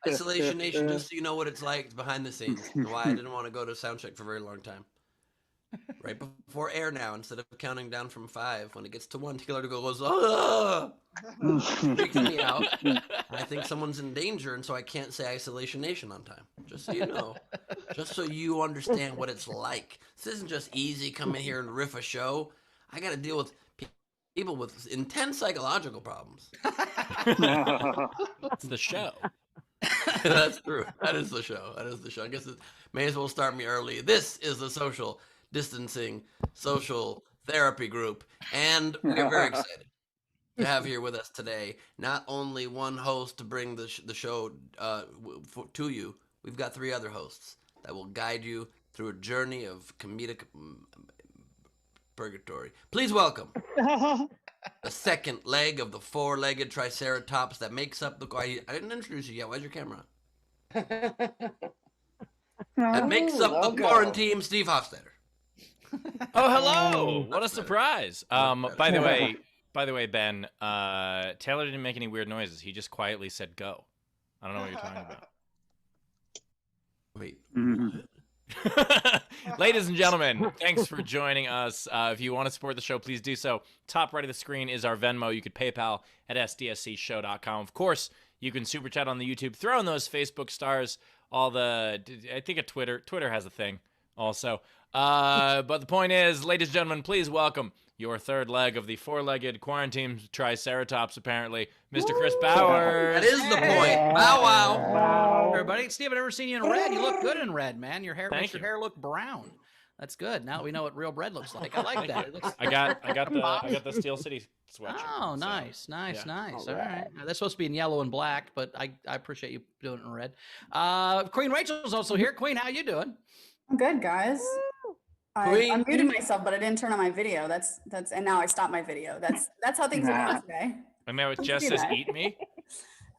Isolation Nation, just so you know what it's like behind the scenes and why I didn't want to go to sound check for a very long time. Right before air now, instead of counting down from 5, when it gets to 1, Taylor goes, ah! Freaks me out. I think someone's in danger, and so I can't say Isolation Nation on time. Just so you know. Just so you understand what it's like. This isn't just easy, come in here and riff a show. I got to deal with people with intense psychological problems. It's the show. That's true. That is the show. That is the show. I guess it may as well start me early. This is the social distancing social therapy group, and we're very excited to have here with us today not only one host to bring the show to you. We've got 3 other hosts that will guide you through a journey of comedic purgatory. Please welcome the second leg of the 4-legged triceratops that makes up the... I didn't introduce you yet. Where's your camera? That makes up the quarantine, Steve Hofstetter. Oh, hello! What a surprise! By the way, Ben, Taylor didn't make any weird noises. He just quietly said "go." I don't know what you're talking about. Wait. Ladies and gentlemen, thanks for joining us. If you want to support the show, please do so. Top right of the screen is our Venmo. You could PayPal at sdscshow.com. Of course, you can super chat on the YouTube. Throw in those Facebook stars. I think a Twitter has a thing also. But the point is, ladies and gentlemen, please welcome your third leg of the 4-legged quarantine triceratops, apparently, Mr. Chris Bauer. That is the point. Bow wow. Everybody, Steve, I've never seen you in red. You look good in red, man. Your hair makes Thank your hair look brown. That's good. Now we know what real bread looks like. I like that. It looks... I got the Steel City sweatshirt. Oh, nice. Yeah. All right. That's supposed to be in yellow and black, but I appreciate you doing it in red. Queen Rachel's also here. Queen, how you doing? I'm good, guys. I muted myself, but I didn't turn on my video. That's and now I stopped my video. That's how things are going today. And now it just says "eat me."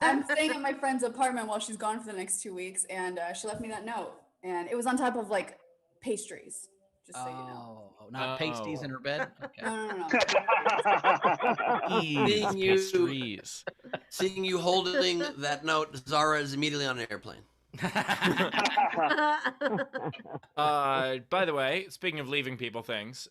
I'm staying at my friend's apartment while she's gone for the next 2 weeks, and she left me that note, and it was on top of like pastries. Just so you know. Oh, not pasties in her bed. Okay. No. Seeing you holding that note, Zara is immediately on an airplane. By the way, speaking of leaving people things,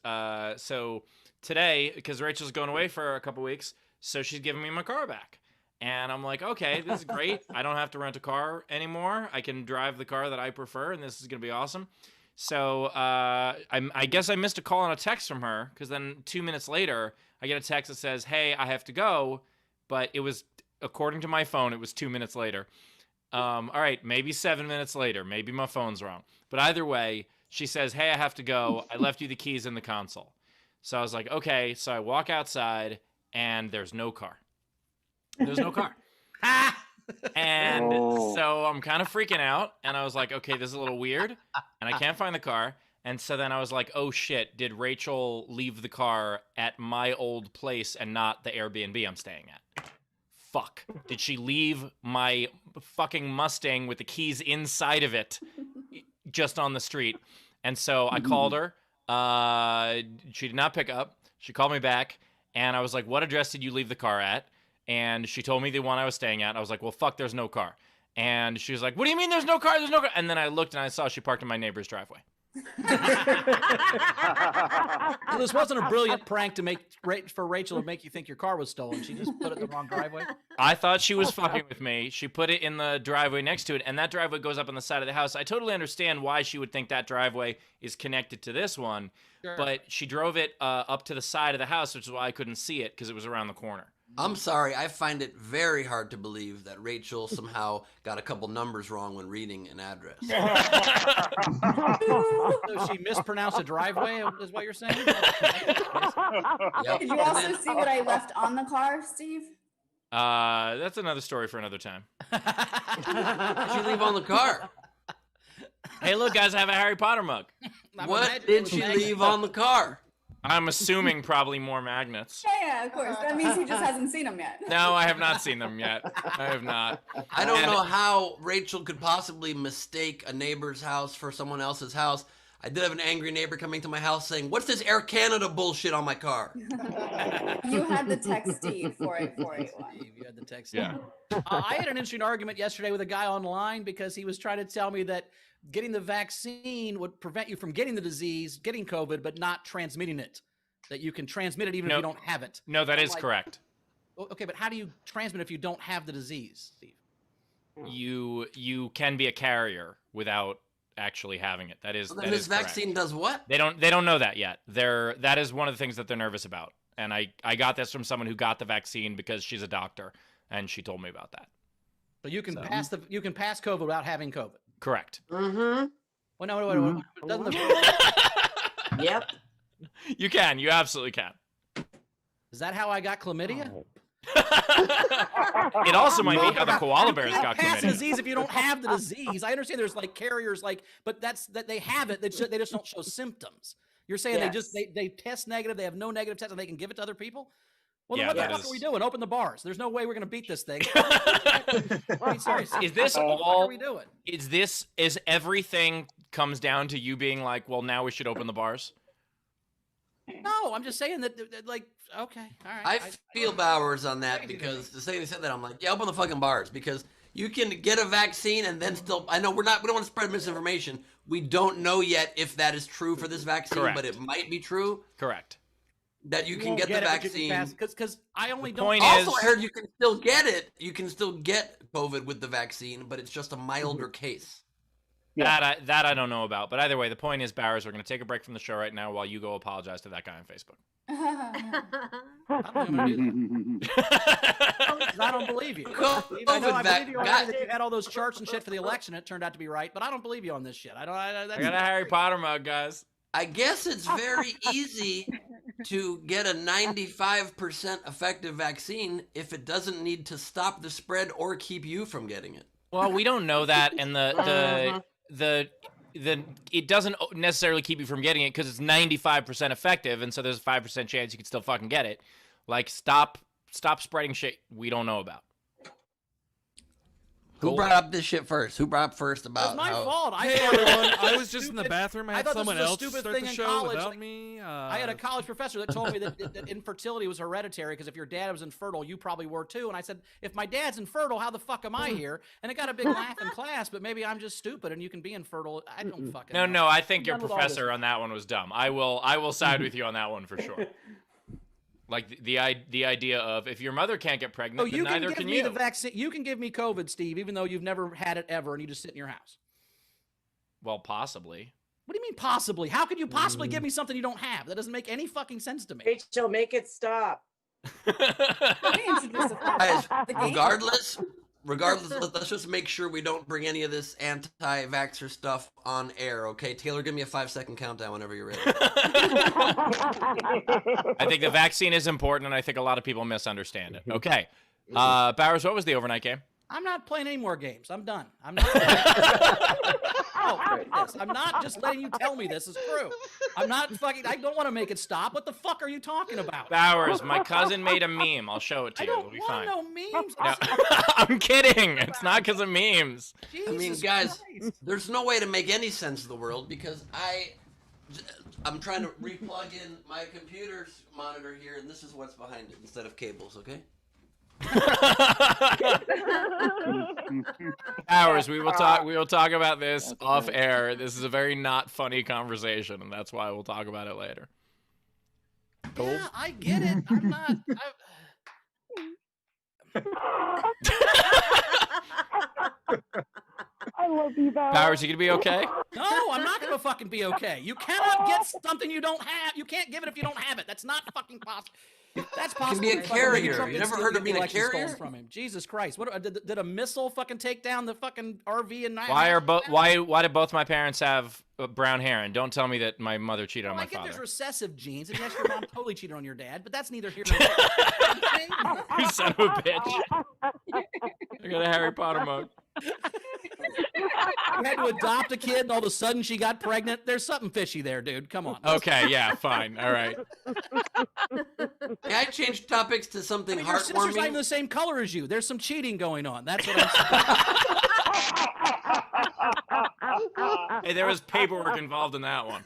so today, because Rachel's going away for a couple weeks, so she's giving me my car back. And I'm like, okay, this is great. I don't have to rent a car anymore. I can drive the car that I prefer, and this is going to be awesome. So I guess I missed a call and a text from her, because then 2 minutes later, I get a text that says, hey, I have to go. But it was, according to my phone, it was 2 minutes later. All right, maybe 7 minutes later. Maybe my phone's wrong. But either way, she says, hey, I have to go. I left you the keys in the console. So I was like, okay. So I walk outside, and there's no car. There's no car. And so I'm kind of freaking out. And I was like, okay, this is a little weird. And I can't find the car. And so then I was like, oh, shit. Did Rachel leave the car at my old place and not the Airbnb I'm staying at? Fuck. Did she leave my fucking Mustang with the keys inside of it just on the street? And so I called her. She did not pick up. She called me back. And I was like, what address did you leave the car at? And she told me the one I was staying at. I was like, well, fuck, there's no car. And she was like, what do you mean there's no car? There's no car. And then I looked and I saw she parked in my neighbor's driveway. So this wasn't a brilliant prank for Rachel to make you think your car was stolen. She just put it in the wrong driveway. I thought she was fucking with me. She put it in the driveway next to it, and that driveway goes up on the side of the house. I totally understand why she would think that driveway is connected to this one, sure. But she drove it up to the side of the house, which is why I couldn't see it, because it was around the corner. I'm sorry, I find it very hard to believe that Rachel somehow got a couple numbers wrong when reading an address. So she mispronounced a driveway, is what you're saying? Yep. Did you also see what I left on the car, Steve? That's another story for another time. What did you leave on the car? Hey, look, guys, I have a Harry Potter mug. What did she leave on the car? I'm assuming probably more magnets. Yeah, of course. That means he just hasn't seen them yet. No, I have not seen them yet. I have not. I don't know how Rachel could possibly mistake a neighbor's house for someone else's house. I did have an angry neighbor coming to my house saying, "What's this Air Canada bullshit on my car?" You had the text Steve 48481. Steve, you had the text. Yeah. I had an interesting argument yesterday with a guy online because he was trying to tell me that getting the vaccine would prevent you from getting the disease, getting COVID, but not transmitting it. That you can transmit it even if you don't have it. No, that is correct. Okay, but how do you transmit if you don't have the disease, Steve? You can be a carrier without actually having it. That is. Then this vaccine does what? They don't know that yet. That is one of the things that they're nervous about. And I got this from someone who got the vaccine because she's a doctor, and she told me about that. So you can pass COVID without having COVID. Correct. Mm-hmm. Well, no, doesn't the, Yep. You can. You absolutely can. is that how I got chlamydia? It also might be how the koala bears got pass the chlamydia. disease if you don't have the disease. I understand there's like carriers, but that they have it. They just don't show symptoms. You're saying they test negative, they have no negative test, and they can give it to other people? Well, then what the fuck are we doing? Open the bars. There's no way we're gonna beat this thing. I mean, seriously. Is this what all? are we doing? Is everything comes down to you being like, well, now we should open the bars? No, I'm just saying that like, okay, all right. I feel Bowers on that because the second he said that, I'm like, yeah, open the fucking bars because you can get a vaccine and then still. I know we don't want to spread misinformation. We don't know yet if that is true for this vaccine, but it might be true. Correct. That you can get the vaccine. Because I only don't. Point Also, is- I heard you can still get it. You can still get COVID with the vaccine, but it's just a milder case. Yeah. That I don't know about. But either way, the point is, Bowers, we're going to take a break from the show right now while you go apologize to that guy on Facebook. I'm gonna do that. I don't believe you. I believe you already that you had all those charts and shit for the election. It turned out to be right, but I don't believe you on this shit. I got a Harry Potter mug, guys. I guess it's very easy to get a 95% effective vaccine if it doesn't need to stop the spread or keep you from getting it. Well, we don't know that, and the it doesn't necessarily keep you from getting it because it's 95% effective, and so there's a 5% chance you can still fucking get it. Like, stop spreading shit we don't know about. Who brought up this shit first? Who brought up first about It's my how... fault. Hey everyone, I was just in the bathroom. I had thought this someone was a else stupid start thing the in show college, without like, me. I had a college professor that told me that infertility was hereditary because if your dad was infertile, you probably were too. And I said, if my dad's infertile, how the fuck am I here? And it got a big laugh in class, but maybe I'm just stupid and you can be infertile. I don't fucking know. No, I think your done with all professor on that one was dumb. I will side with you on that one for sure. Like the idea of if your mother can't get pregnant, Oh, then you neither can can give me you. the vaccine. You can give me COVID, Steve, even though you've never had it ever, and you just sit in your house. Well, possibly. What do you mean possibly? How could you possibly give me something you don't have? That doesn't make any fucking sense to me. Rachel, make it stop. Guys, regardless, let's just make sure we don't bring any of this anti-vaxxer stuff on air, okay? Taylor, give me a 5-second countdown whenever you're ready. I think the vaccine is important, and I think a lot of people misunderstand it. Okay. Bowers, what was the overnight game? I'm not playing any more games. I'm done. I'm not. I'm not just letting you tell me this is true. I'm not fucking. I don't want to make it stop. What the fuck are you talking about? Bowers, my cousin made a meme. I'll show it to I you. don't It'll be want fine. no memes. No, I'm kidding. It's not because of memes. I mean, Jesus guys, Christ. there's no way to make any sense of the world because I'm trying to replug in my computer's monitor here, and this is what's behind it instead of cables, okay? Hours. We will talk about this off air. This is a very not funny conversation, and that's why we'll talk about it later. Cool. Yeah, I get it. I'm not. I love you, Val. Powers, you gonna be okay? No, I'm not gonna fucking be okay. You cannot get something you don't have. You can't give it if you don't have it. That's not fucking possible. That's possible. be a carrier. You never heard of being a carrier? From him. Jesus Christ! What did a missile fucking take down the fucking RV and Why did both my parents have brown hair? And don't tell me that my mother cheated on Well, my I get there's father. recessive genes, and yes, your mom totally cheated on your dad, but that's neither here nor there. You son of a bitch! I got a Harry Potter mug. You had to adopt a kid, and all of a sudden she got pregnant. There's something fishy there, dude. Come on. Okay, yeah, fine, all right. May I change topics to something I mean, your sister's not even heartwarming? the same color as you. There's some cheating going on. That's what I'm saying. Hey, there was paperwork involved in that one.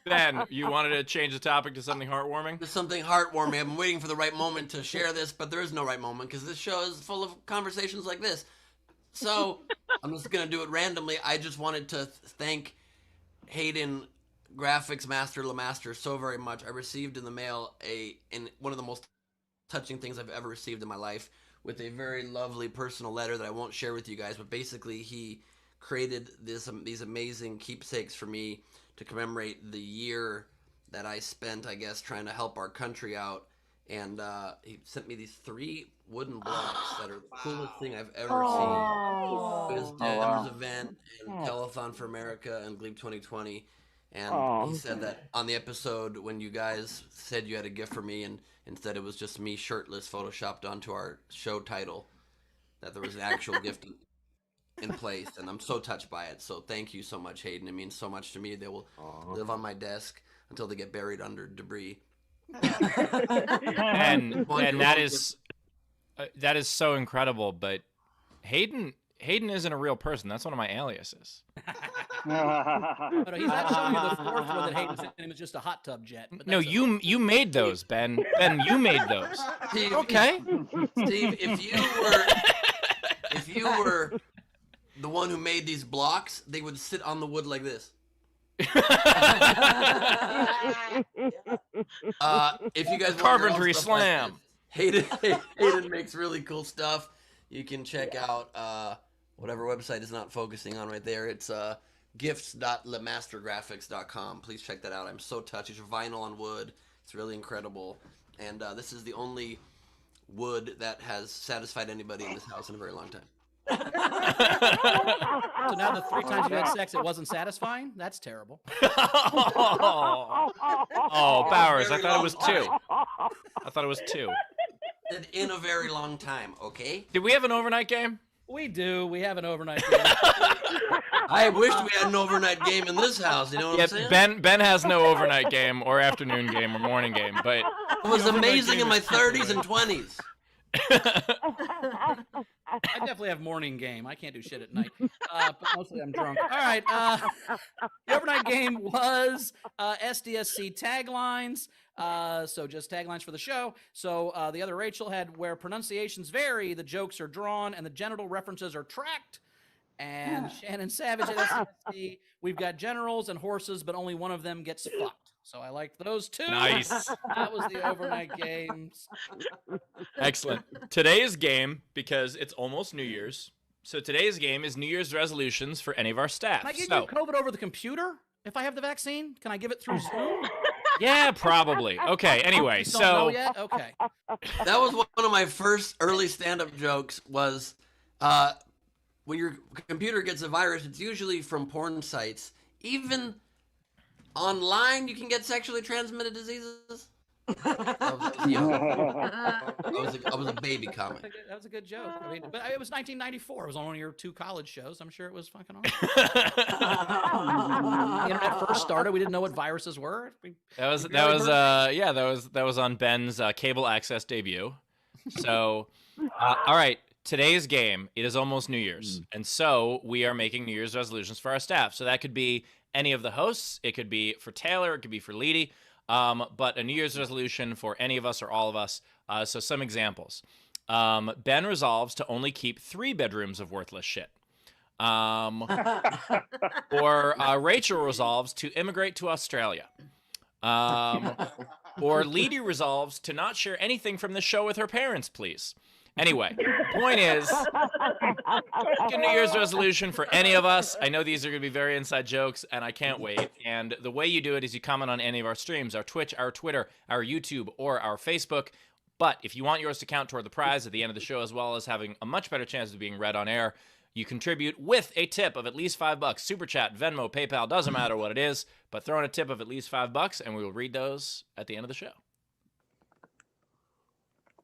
Ben, you wanted to change the topic to something heartwarming? There's something heartwarming. I've been waiting for the right moment to share this, but there is no right moment because this show is full of conversations like this. So I'm just going to do it randomly. I just wanted to thank Hayden, Graphics Master Lemaster, so very much. I received in the mail one of the most touching things I've ever received in my life, with a very lovely personal letter that I won't share with you guys, but basically he created these amazing keepsakes for me to commemorate the year that I spent, I guess, trying to help our country out. And he sent me these 3 wooden blocks that are the coolest thing I've ever seen. It was Denver's event and Telethon for America and Gleib 2020. And he said that on the episode when you guys said you had a gift for me, and instead it was just me shirtless photoshopped onto our show title, that there was an actual gift in place, and I'm so touched by it. So thank you so much, Hayden. It means so much to me. They will live on my desk until they get buried under debris. And that is so incredible. But Hayden isn't a real person. That's one of my aliases. But he's not showing you the 4th one that Hayden's name is just a hot tub jet. But No, you made those, Ben. Ben, you made those. Steve, Okay. Steve, if you were the one who made these blocks, they would sit on the wood like this. If you guys want Carpentry your own stuff like slam. this, Hayden makes really cool stuff. You can check out whatever website is not focusing on right there. It's gifts.lemastergraphics.com. Please check that out. I'm so touched. It's vinyl on wood. It's really incredible. And this is the only wood that has satisfied anybody in this house in a very long time. So now the 3 times you had sex, it wasn't satisfying? That's terrible. Oh, Bowers, I thought it was 2. I thought it was 2. In a very long time, okay? Did we have an overnight game? We do. We have an overnight game. I wished we had an overnight game in this house, you know what I'm saying? Ben has no overnight game or afternoon game or morning game, but It was amazing in my 30s and 20s. I definitely have morning game. I can't do shit at night, but mostly I'm drunk. All right. The overnight game was SDSC taglines. So just taglines for the show. So the other Rachel had where pronunciations vary, the jokes are drawn, and the genital references are tracked. And Shannon Savage at SDSC, we've got generals and horses, but only one of them gets fucked. So I liked those 2. nice. That was the overnight games. Excellent. Today's game, because it's almost New Year's, so today's game is New Year's resolutions for any of our staff. Can I give you COVID over the computer if I have the vaccine? Can I give it through Zoom? Yeah, probably. Okay, anyway, Don't know so yet? Okay. That was one of my first early stand-up jokes was when your computer gets a virus, it's usually from porn sites. Even online, you can get sexually transmitted diseases. I was a baby comic. That was a good joke. I mean, but it was 1994. It was on one of your 2 college shows. I'm sure it was fucking awesome. The internet first started. We didn't know what viruses were. that was on Ben's cable access debut. So, all right, today's game, it is almost New Year's, and so we are making New Year's resolutions for our staff. So that could be any of the hosts. It could be for Taylor. It could be for Leedy. But a New Year's resolution for any of us or all of us. So some examples. Ben resolves to only keep 3 bedrooms of worthless shit. Or Rachel resolves to immigrate to Australia. Or Leedy resolves to not share anything from the show with her parents, please. Anyway, point is, a New Year's resolution for any of us. I know these are going to be very inside jokes, and I can't wait. And the way you do it is you comment on any of our streams, our Twitch, our Twitter, our YouTube, or our Facebook. But if you want yours to count toward the prize at the end of the show, as well as having a much better chance of being read on air, you contribute with a tip of at least $5. Super Chat, Venmo, PayPal, doesn't matter what it is, but throw in a tip of at least $5, and we will read those at the end of the show.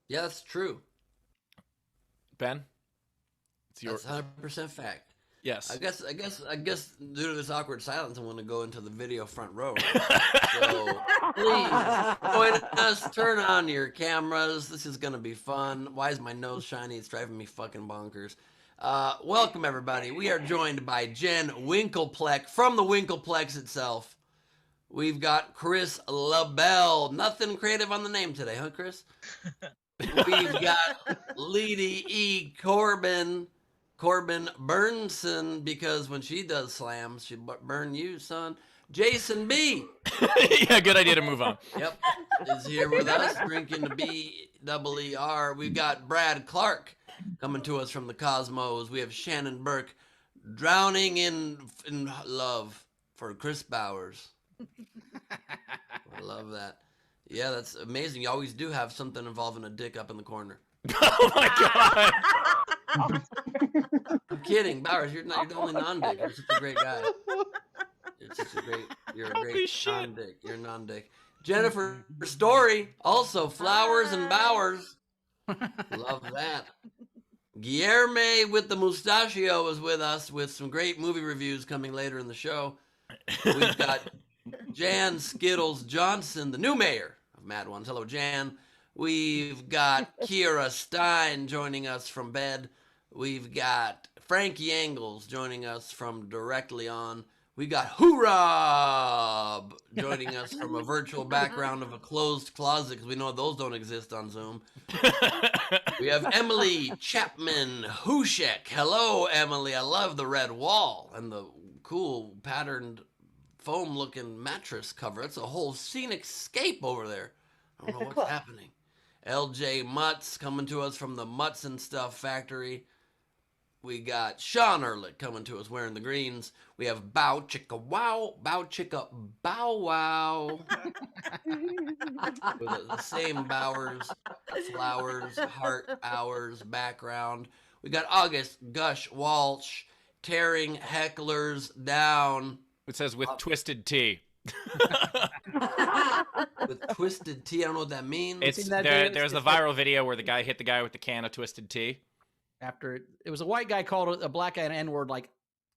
Yeah, that's true. Ben, it's That's 100% fact. Yes. I guess due to this awkward silence, I'm going to go into the video front row. So please join us. Turn on your cameras. This is going to be fun. Why is my nose shiny? It's driving me fucking bonkers. Welcome, everybody. We are joined by Jen Winkleplex from the Winkleplex itself. We've got Chris LaBelle. Nothing creative on the name today, huh, Chris? We've got Lady E. Corbin Burnson, because when she does slams, she burn you, son. Jason B. Yeah, good idea to move on. Yep, is here with us, drinking the B-double-E-R. We've got Brad Clark coming to us from the Cosmos. We have Shannon Burke, drowning in love for Chris Bowers. I love that. Yeah, that's amazing. You always do have something involving a dick up in the corner. Oh my god! I'm kidding, Bowers. You're the only non-dick. You're such a great guy. You're a great non-dick. You're a non-dick. Jennifer Story, also Flowers and Bowers. Love that. Guillerme with the mustachio is with us with some great movie reviews coming later in the show. We've got Jan Skittles Johnson, the new mayor of Mad Ones. Hello, Jan. We've got Kira Stein joining us from bed. We've got Frankie Angles joining us from Directly On. We got Hoorab joining us from a virtual background of a closed closet, because we know those don't exist on Zoom. We have Emily Chapman Hushek. Hello, Emily. I love the red wall and the cool patterned foam-looking mattress cover. It's a whole scenic scape over there. I don't know what's happening. LJ Mutz coming to us from the Mutz and Stuff factory. We got Sean Ehrlich coming to us wearing the greens. We have Bow Chicka Wow, Bow Chicka Bow Wow. With the same Bowers, flowers, heart, hours, background. We got August Gush Walsh tearing hecklers down. It says with twisted T. With twisted T, I don't know what that means. There's the viral video where the guy hit the guy with the can of twisted tea. After it was a white guy called a black guy an N-word like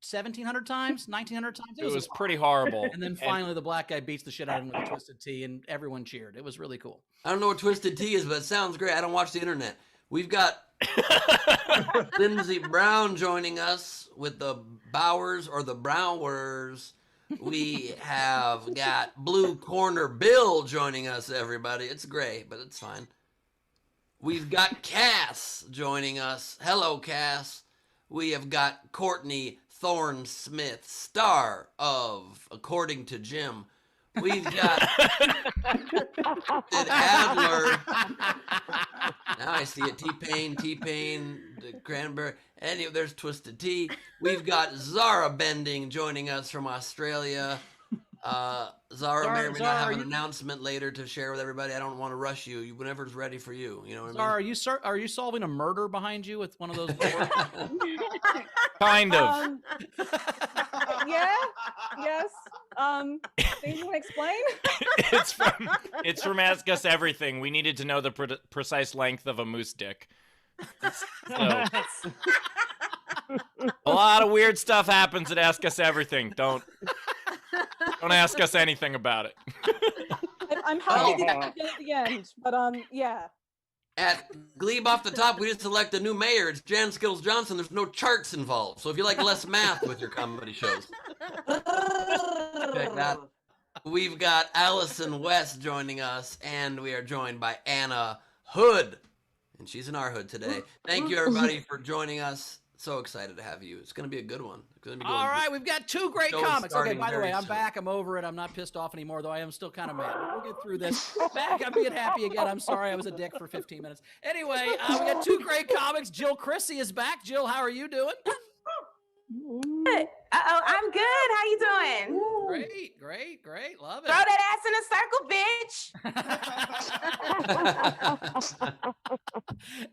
1,700 times, 1,900 times. It was pretty horrible. And then finally the black guy beats the shit out of him with a twisted T, and everyone cheered. It was really cool. I don't know what twisted T is, but it sounds great. I don't watch the internet. We've got Lindsey Brown joining us with the Bowers or the Browners. We have got Blue Corner Bill joining us, everybody. It's gray, but it's fine. We've got Cass joining us. Hello, Cass. We have got Courtney Thorne Smith, star of According to Jim. We've got Sid Adler. Now I see it. T-Pain, the Cranberry. There's Twisted Tea. We've got Zara Bending joining us from Australia. Zara may or may not have an announcement later to share with everybody. I don't want to rush you. Whenever's ready for you. You know what I mean? Zara, are you solving a murder behind you with one of those boards? Kind of. Yeah. Yes. Things you want to explain? It's from Ask Us Everything. We needed to know the precise length of a moose dick. So, a lot of weird stuff happens at Ask Us Everything. Don't ask us anything about it. I'm happy to get at the end, but yeah. At Gleib off the top, we just select a new mayor. It's Jan Skittles Johnson. There's no charts involved. So if you like less math with your comedy shows, check that. We've got Allison West joining us, and we are joined by Anna Hood. And she's in our hood today. Thank you, everybody, for joining us. So excited to have you. It's going to be a good one. It's going to be All right, we've got two great comics. Okay, by the way, I'm soon. back. I'm over it. I'm not pissed off anymore, though I am still kind of mad. But we'll get through this. Back, I'm being happy again. I'm sorry I was a dick for 15 minutes. Anyway, we got two great comics. Jil Chrissie is back. Jill, how are you doing? Uh-oh, I'm good. How you doing? Great. Love it. Throw that ass in a circle, bitch.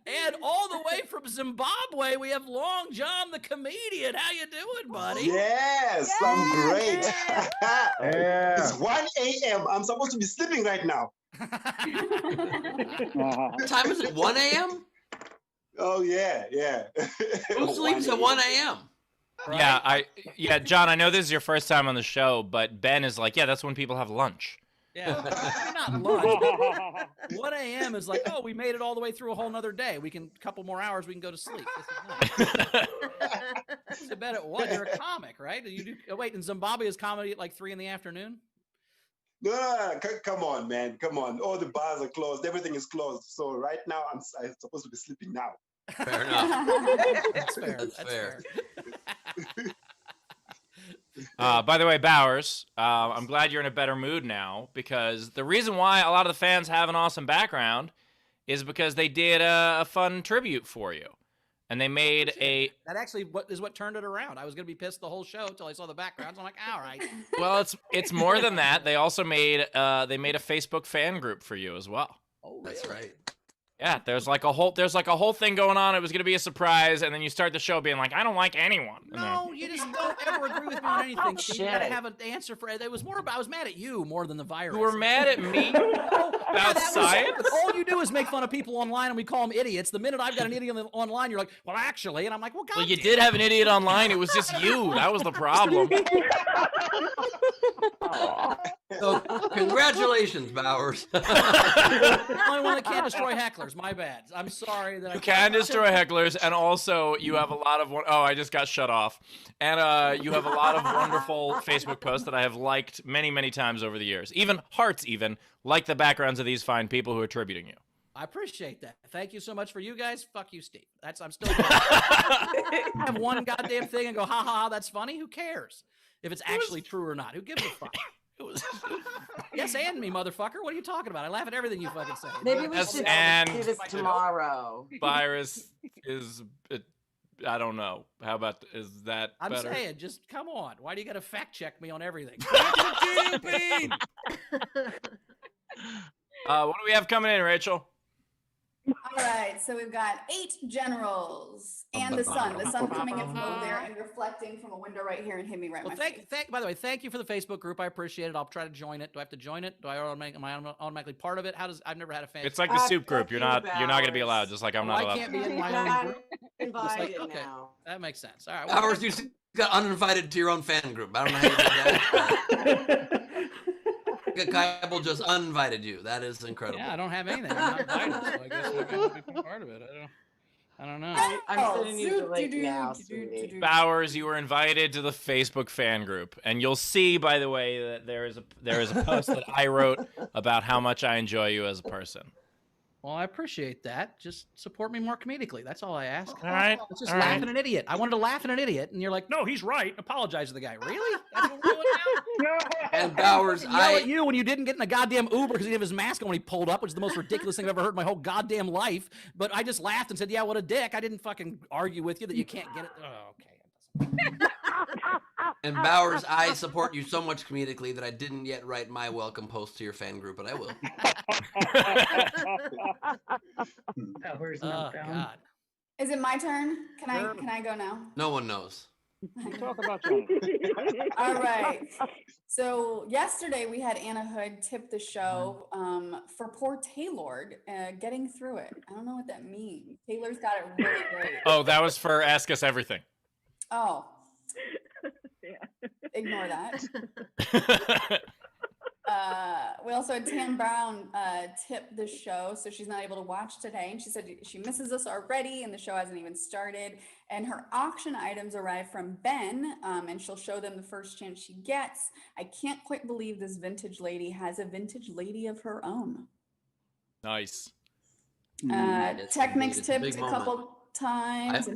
And all the way from Zimbabwe, we have Long John the comedian. How you doing, buddy? Yes, I'm great. Yeah. It's 1 a.m. I'm supposed to be sleeping right now. What time is it? 1 a.m.? Oh, yeah. Who sleeps at 1 a.m.? Right? Yeah, John, I know this is your first time on the show, but Ben is like, yeah, that's when people have lunch. Yeah, maybe not lunch. 1 a.m. is like, oh, we made it all the way through a whole nother day. We can, a couple more hours, we can go to sleep. This is nice. I bet it was. You're a comic, right? You do. Oh, wait, in Zimbabwe is comedy at like 3 in the afternoon? No. Come on, man. Come on. All the bars are closed. Everything is closed. So right now, I'm supposed to be sleeping now. Fair enough. That's fair. That's fair. By the way, Bowers, I'm glad you're in a better mood now, because the reason why a lot of the fans have an awesome background is because they did a fun tribute for you. And they made that actually what turned it around. I was gonna be pissed the whole show until I saw the backgrounds. I'm like, all right. Well, it's more than that. They also made a Facebook fan group for you as well. Oh, really? That's right. Yeah, there's like a whole thing going on. It was gonna be a surprise, and then you start the show being like, I don't like anyone. No, you just don't ever agree with me on anything. So you gotta have an answer for it. It was more about I was mad at you more than the virus. You were mad at me about science? All you do is make fun of people online, and we call them idiots. The minute I've got an idiot online, you're like, well, actually, and I'm like, well, God. Well, you did have an idiot online. It was just you. That was the problem. So, congratulations, Bowers. The only one that can't destroy hecklers. My bad. I'm sorry that You can destroy hecklers, and also you have a lot of I just got shut off, and you have a lot of wonderful Facebook posts that I have liked many, many times over the years. Even hearts, like the backgrounds of these fine people who are tributing you. I appreciate that. Thank you so much for you guys. Fuck you, Steve. I'm still. I have one goddamn thing and go, ha ha ha. That's funny. Who cares if it's actually true or not? Who gives a fuck? Yes, and me, motherfucker. What are you talking about? I laugh at everything you fucking say. Maybe we should do this tomorrow. Virus is, I don't know. How about, is that I'm better? saying, just come on. Why do you got to fact check me on everything? What do we have coming in, Rachel? All right, so we've got 8 generals and the sun. The sun coming in from over there and reflecting from a window right here and hit me right in my face. By the way, thank you for the Facebook group. I appreciate it. I'll try to join it. Do I have to join it? Am I automatically part of it? I've never had a fan. It's like the soup group. You're not going to be allowed. Just like I'm not allowed. I can't be in my own group. Invited Okay, now. that makes sense. All right. Bowers, you got uninvited to your own fan group. I don't know how you did that. Kybal just uninvited you. That is incredible. Yeah, I don't have anything. I'm not invited, so I guess I can be part of it. I don't know. I'm sending you the link now, sweetie. Bowers, you were invited to the Facebook fan group, and you'll see, by the way, that there is a post that I wrote about how much I enjoy you as a person. Well, I appreciate that. Just support me more comedically. That's all I ask. All right. Let's just laugh at an idiot. I wanted to laugh at an idiot, and you're like, no, he's right. Apologize to the guy. Really? That's what we're doing now? And Bowers, yell at you when you didn't get in a goddamn Uber because he didn't have his mask on when he pulled up, which is the most ridiculous thing I've ever heard in my whole goddamn life. But I just laughed and said, yeah, what a dick. I didn't fucking argue with you that you can't get it. Oh, okay. And Bowers, I support you so much comedically that I didn't yet write my welcome post to your fan group, but I will. Oh, God. Is it my turn? Can I go now? No one knows. Talk about All right. So yesterday we had Anna Hood tip the show for poor Taylor getting through it. I don't know what that means. Taylor's got it really great. Oh, that was for Ask Us Everything. Oh. Ignore that. We also had Tam Brown tip the show, so she's not able to watch today. And she said she misses us already, and the show hasn't even started. And her auction items arrive from Ben, and she'll show them the first chance she gets. I can't quite believe this vintage lady has a vintage lady of her own. Nice. Technics tipped a couple times.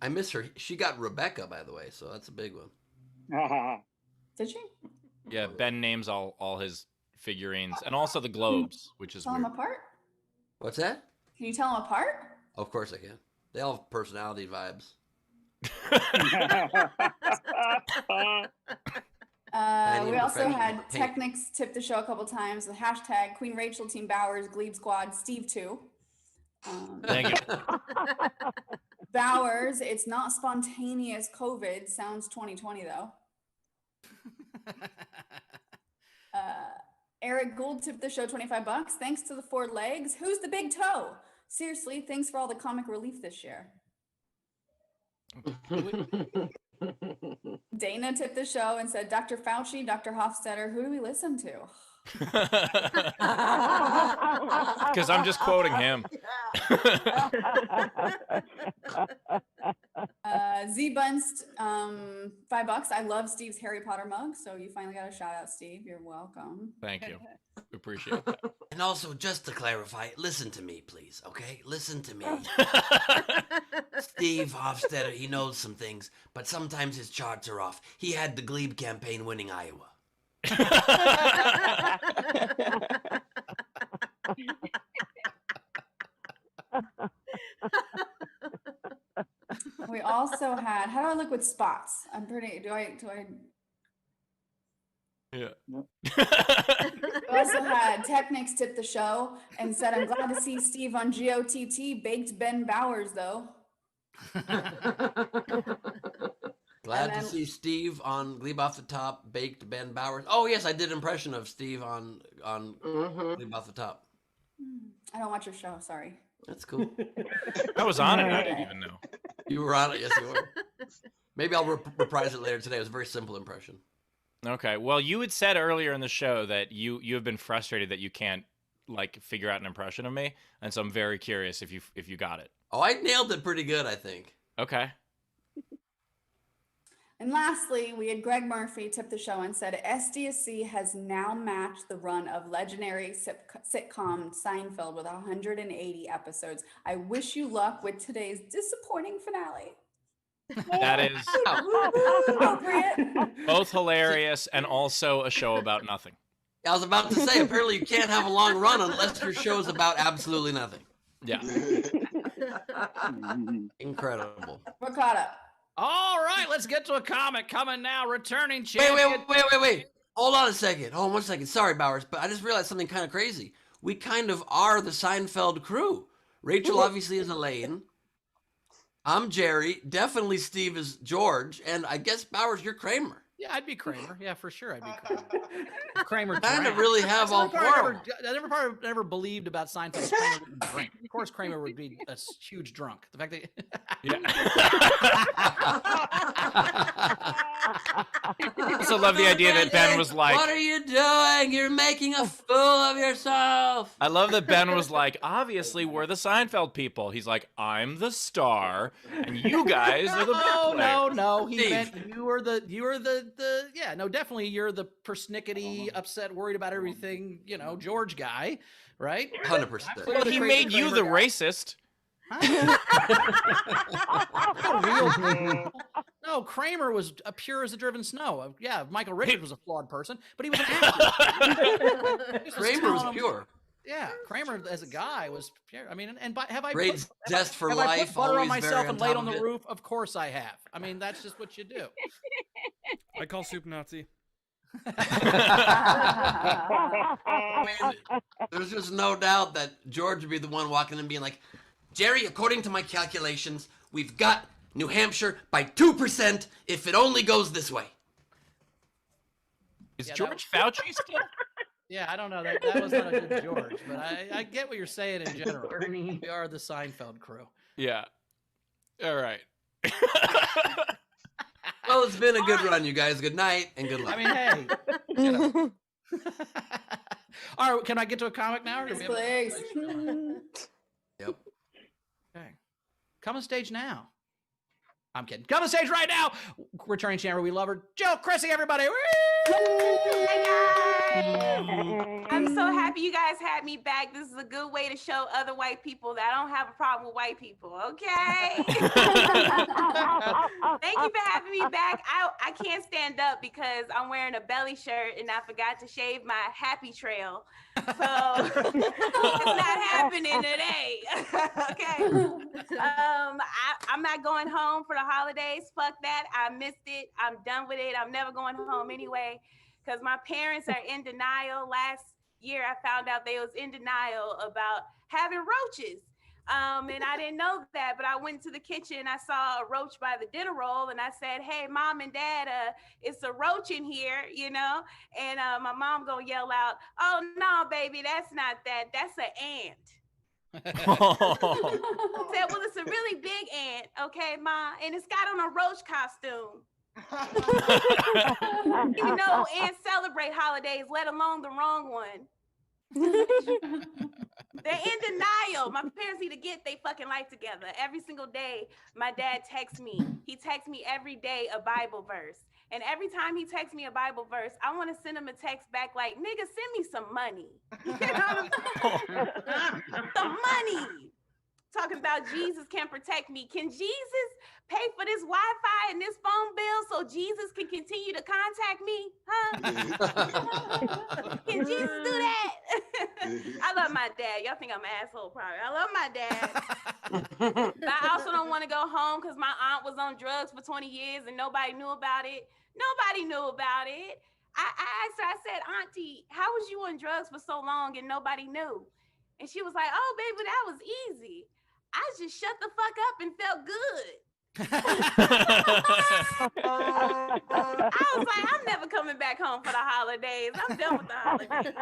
I miss her. She got Rebecca, by the way, so that's a big one. Did she? Yeah, Ben names all his figurines, and also the globes, which is tell weird. them apart? What's that? Can you tell them apart? Of course I can. They all have personality vibes. We also had Technics tip the show a couple times. The hashtag Queen Rachel, Team Bowers, Gleib Squad, Steve too. Thank you. Bowers, it's not spontaneous COVID. Sounds 2020 though. Eric Gould tipped the show $25. Thanks to the 4 legs. Who's the big toe? Seriously, thanks for all the comic relief this year. Dana tipped the show and said, Dr. Fauci, Dr. Hofstetter, who do we listen to? Because I'm just quoting him. Z Bunst, $5. I love Steve's Harry Potter mug, so you finally got a shout out, Steve. You're welcome. Thank you. Appreciate that. And also, just to clarify, listen to me, please, okay? Listen to me. Steve Hofstetter, he knows some things, but sometimes his charts are off. He had the Gleib campaign winning Iowa. We also had, how do I look with spots? I'm pretty, do I? Yeah. We also had Technics tip the show and said, I'm glad to see Steve on GOTT, baked Ben Bowers, though. Glad to see Steve on Gleib Off the Top, baked Ben Bowers. Oh, yes, I did impression of Steve on Gleib Off the Top. I don't watch your show, sorry. That's cool. I was on it. I didn't even know. You were on it? Yes, you were. Maybe I'll reprise it later today. It was a very simple impression. Okay. Well, you had said earlier in the show that you have been frustrated that you can't like figure out an impression of me, and so I'm very curious if you got it. Oh, I nailed it pretty good, I think. Okay. And lastly, we had Greg Murphy tip the show and said, SDSC has now matched the run of legendary sitcom Seinfeld with 180 episodes. I wish you luck with today's disappointing finale. That is appropriate. both hilarious and also a show about nothing. I was about to say, apparently you can't have a long run unless your show's about absolutely nothing. Yeah. Incredible. We're caught up. All right, let's get to a comic coming now. Returning champion. Wait. Hold on a second. Hold on 1 second. Sorry, Bowers, but I just realized something kind of crazy. We kind of are the Seinfeld crew. Rachel obviously is Elaine. I'm Jerry. Definitely Steve is George. And I guess, Bowers, you're Kramer. Yeah, I'd be Kramer. Yeah, for sure, I'd be Kramer. Kramer Kind of drank. really have all four. I never believed about Seinfeld. Kramer wouldn't drink. Of course, Kramer would be a huge drunk. The fact that I also love the idea that Ben was like, "What are you doing? You're making a fool of yourself." I love that Ben was like, obviously we're the Seinfeld people. He's like, I'm the star, and you guys are the bit players. No. He meant you were the yeah, no, definitely you're the persnickety, upset, worried about everything, George guy, right? 100%. Well, he made you the racist. No, Kramer was pure as the driven snow. Yeah, Michael Richards was a flawed person, but he was an actor. Kramer was pure. Yeah, Kramer as a guy was pure. I mean, and have I great zest for life? I put butter on always myself very and laid on the roof? Of course I have. I mean, that's just what you do. I call soup Nazi. There's just no doubt that George would be the one walking in being like, Jerry, according to my calculations, we've got New Hampshire by 2% if it only goes this way. Is George Fauci still? Yeah, I don't know. That was not a good George, but I get what you're saying in general. We are the Seinfeld crew. Yeah. All right. Well, it's been a good run, you guys. Good night and good luck. I mean, hey. All right, can I get to a comic now? Yes, please. Yep. Okay. Come on stage now. I'm kidding. Come on stage right now. Returning champion, we love her. Jil Chrissie, everybody. Woo! Hey guys! I'm so happy you guys had me back. This is a good way to show other white people that I don't have a problem with white people, okay? Thank you for having me back. I can't stand up because I'm wearing a belly shirt and I forgot to shave my happy trail. So it's not happening today. Okay. I'm not going home for the holidays. Fuck that. I missed it. I'm done with it. I'm never going home anyway because my parents are in denial. Last year I found out they was in denial about having roaches. And I didn't know that, but I went to the kitchen. I saw a roach by the dinner roll, and I said, "Hey, Mom and Dad, it's a roach in here, you know." And my mom gonna yell out, "Oh no, baby, that's not that. That's an ant." Said, well, it's a really big ant, okay, Ma, and it's got on a roach costume. You know, ants celebrate holidays, let alone the wrong one. They're in denial. My parents need to get their fucking life together. Every single day, my dad texts me. He texts me every day a Bible verse. And every time he texts me a Bible verse, I want to send him a text back like, nigga, send me some money. You know what I'm saying? Some money. Talking about Jesus can protect me. Can Jesus pay for this Wi-Fi and this phone bill so Jesus can continue to contact me? Huh? Can Jesus do that? I love my dad. Y'all think I'm an asshole probably. I love my dad. But I also don't want to go home because my aunt was on drugs for 20 years and nobody knew about it. Nobody knew about it. I asked her, I said, Auntie, how was you on drugs for so long and nobody knew? And she was like, oh, baby, that was easy. I just shut the fuck up and felt good. I was like, I'm never coming back home for the holidays. I'm done with the holidays.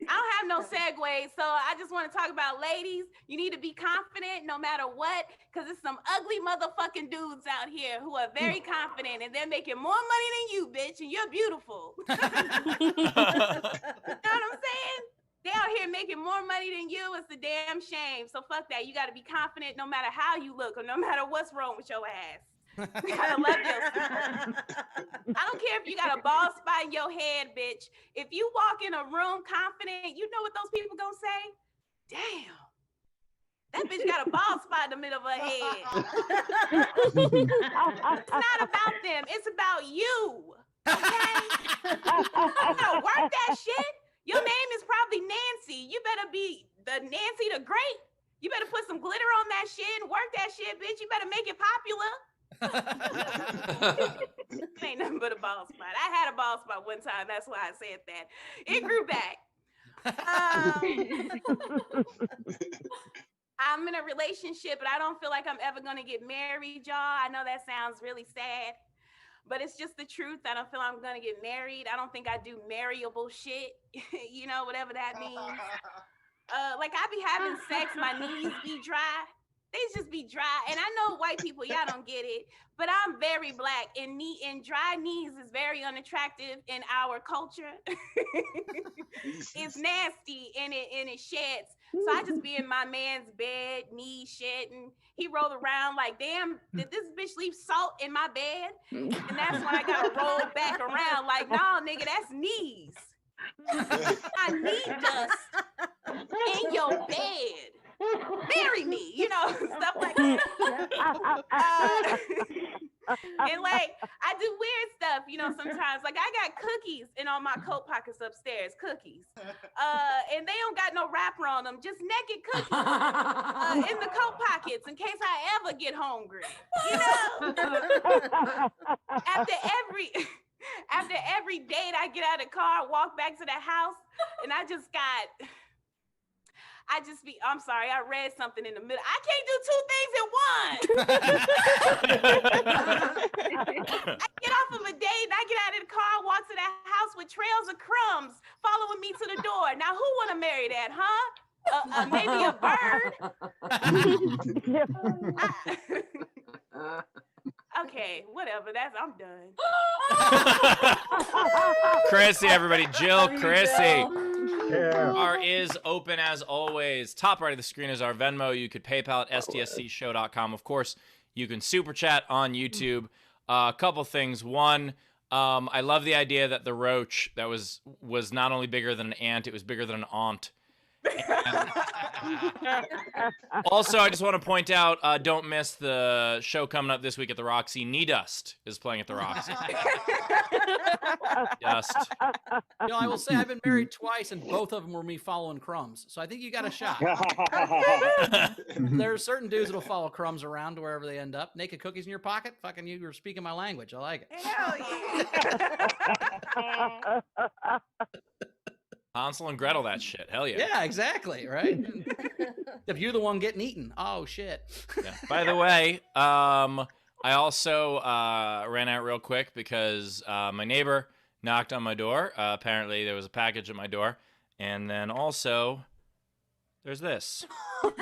I don't have no segues, so I just want to talk about ladies. You need to be confident no matter what, because there's some ugly motherfucking dudes out here who are very confident, and they're making more money than you, bitch, and you're beautiful. You know what I'm saying? They out here making more money than you. It's a damn shame. So fuck that. You got to be confident no matter how you look or no matter what's wrong with your ass. You gotta love yourself. I don't care if you got a bald spot in your head, bitch. If you walk in a room confident, you know what those people gonna say? Damn, that bitch got a bald spot in the middle of her head. It's not about them. It's about you. Okay? You gotta work that shit. Your name is probably Nancy. You better be the Nancy the Great. You better put some glitter on that shit and work that shit, bitch. You better make it popular. Ain't nothing but a bald spot. I had a bald spot one time. That's why I said that. It grew back. I'm in a relationship, but I don't feel like I'm ever going to get married, y'all. I know that sounds really sad. But it's just the truth. I don't feel I'm going to get married. I don't think I do marryable shit, you know, whatever that means. Like I be having sex, my knees be dry. They just be dry. And I know white people, y'all don't get it, but I'm very black and dry knees is very unattractive in our culture. It's nasty and it sheds. So I just be in my man's bed, knees shedding. He rolled around like, damn, did this bitch leave salt in my bed? And that's when I gotta roll back around like, no, nigga, that's knees. I need dust in your bed. Marry me, you know, stuff like that. And like, I do weird stuff, you know, sometimes. Like, I got cookies in all my coat pockets upstairs, cookies. And they don't got no wrapper on them, just naked cookies in the coat pockets in case I ever get hungry, you know? After every date, I get out of the car, walk back to the house, and I'm sorry, I read something in the middle. I can't do two things at once. I get off of a date and I get out of the car, walk to that house with trails of crumbs following me to the door. Now, who want to marry that, huh? Maybe a bird? Okay, whatever. I'm done. Chrissie, everybody. Jill Chrissie. Yeah. Bar is open as always. Top right of the screen is our Venmo. You could PayPal at stscshow.com. Of course, you can super chat on YouTube. A couple things. One, I love the idea that the roach that was not only bigger than an ant, it was bigger than an aunt. Also, I just want to point out, don't miss the show coming up this week at the Roxy. Knee Dust is playing at the Roxy. Dust. You know, I will say I've been married twice, and both of them were me following crumbs. So I think you got a shot. There are certain dudes that'll follow crumbs around to wherever they end up. Naked cookies in your pocket? Fucking you were speaking my language. I like it. Hell yeah. Hansel and Gretel, that shit. Hell yeah. Yeah, exactly. Right. If you're the one getting eaten, oh shit. Yeah. By the way, I also ran out real quick because my neighbor knocked on my door. Apparently, there was a package at my door, and then also there's this. The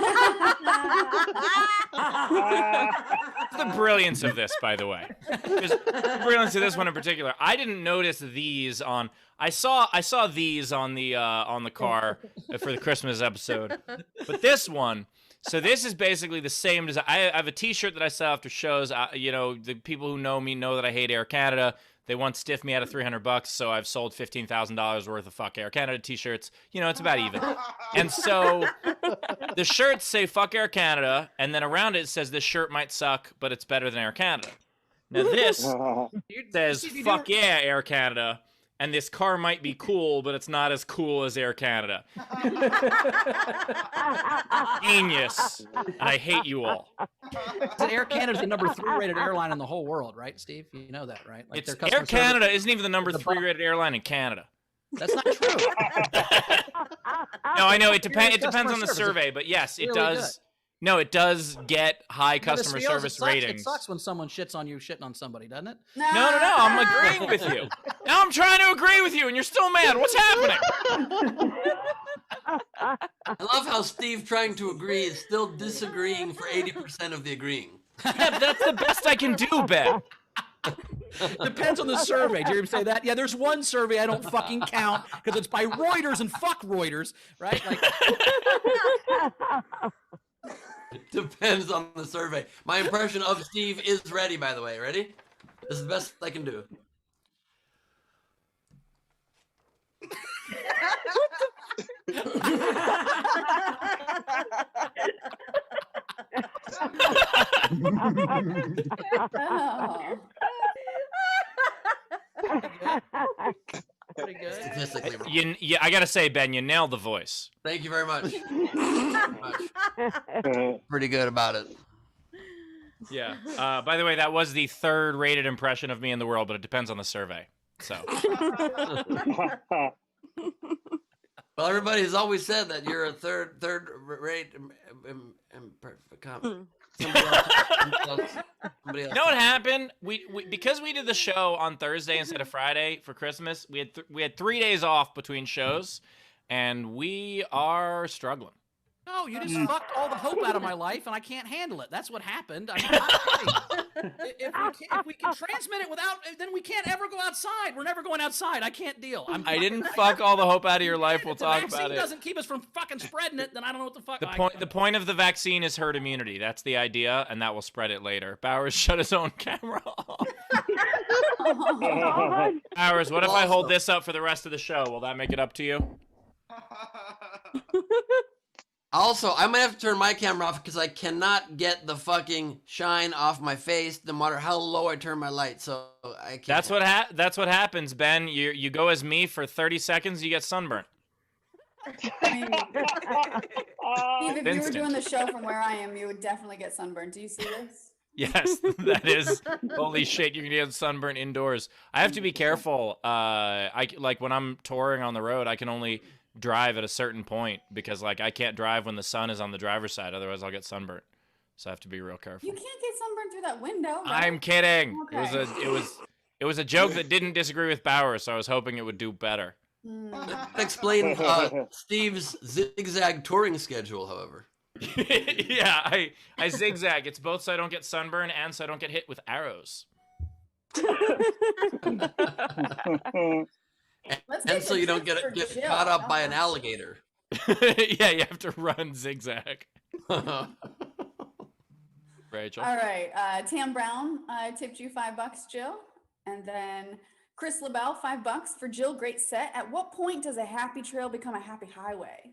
brilliance of this, by the way. The brilliance of this one in particular. I didn't notice these on. I saw these on the car for the Christmas episode, but this one. So this is basically the same design. I have a T-shirt that I sell after shows. You know, the people who know me know that I hate Air Canada. They once stiffed me out of $300, so I've sold $15,000 worth of fuck Air Canada T-shirts. You know, it's about even. And so the shirts say fuck Air Canada, and then around it says this shirt might suck, but it's better than Air Canada. Now this says fuck yeah Air Canada, and this car might be cool, but it's not as cool as Air Canada. Genius. And I hate you all. Air Canada's the number 3 rated airline in the whole world, right, Steve? You know that, right? Like It's Air Canada service, isn't even the number 3 rated airline in Canada. That's not true. No, I know it depends. It depends on the survey, but yes, it does. Good. No, it does get high customer service ratings. It sucks when someone shits on you shitting on somebody, doesn't it? No. I'm agreeing with you. Now I'm trying to agree with you, and you're still mad. What's happening? I love how Steve trying to agree is still disagreeing for 80% of the agreeing. That's the best I can do, Ben. Depends on the survey. Did you hear him say that? Yeah, there's one survey I don't fucking count because it's by Reuters and fuck Reuters, right? Like. It depends on the survey. My impression of Steve is ready, by the way. Ready? This is the best I can do. Pretty good. Statistically wrong. I gotta say, Ben, you nailed the voice. Thank you very much. Pretty good about it. Yeah. By the way, that was the 3rd rated impression of me in the world, but it depends on the survey. So. Well, everybody has always said that you're a third rate. Somebody else. You know what happened? We because we did the show on Thursday instead of Friday for Christmas. We had 3 days off between shows, and we are struggling. No, you just fucked all the hope out of my life, and I can't handle it. That's what happened. I mean, if we can transmit it without, then we can't ever go outside. We're never going outside. I can't deal. I didn't fuck all the hope out of your life. We'll talk about it. The vaccine doesn't keep us from fucking spreading it, then I don't know what the fuck. The point of the vaccine is herd immunity. That's the idea, and that will spread it later. Bowers shut his own camera off. Bowers, what if I hold this up for the rest of the show? Will that make it up to you? Also, I might have to turn my camera off because I cannot get the fucking shine off my face no matter how low I turn my light. So I can't. That's what happens, Ben. You go as me for 30 seconds, you get sunburnt. Steve, if you were doing the show from where I am, you would definitely get sunburned. Do you see this? Yes, that is. Holy shit, you can get sunburnt indoors. I have to be careful. Like when I'm touring on the road, I can only drive at a certain point because like I can't drive when the sun is on the driver's side, otherwise I'll get sunburnt. So I have to be real careful. You can't get sunburned through that window. Right? I'm kidding. Okay. It was a joke that didn't disagree with Bowers, so I was hoping it would do better. Explain Steve's zigzag touring schedule, however. Yeah, I zigzag. It's both so I don't get sunburn and so I don't get hit with arrows. And so you don't get caught up by an alligator. Yeah, you have to run zigzag. Rachel. All right. Tam Brown tipped you $5, Jill. And then Chris LaBelle, $5 for Jill. Great set. At what point does a happy trail become a happy highway?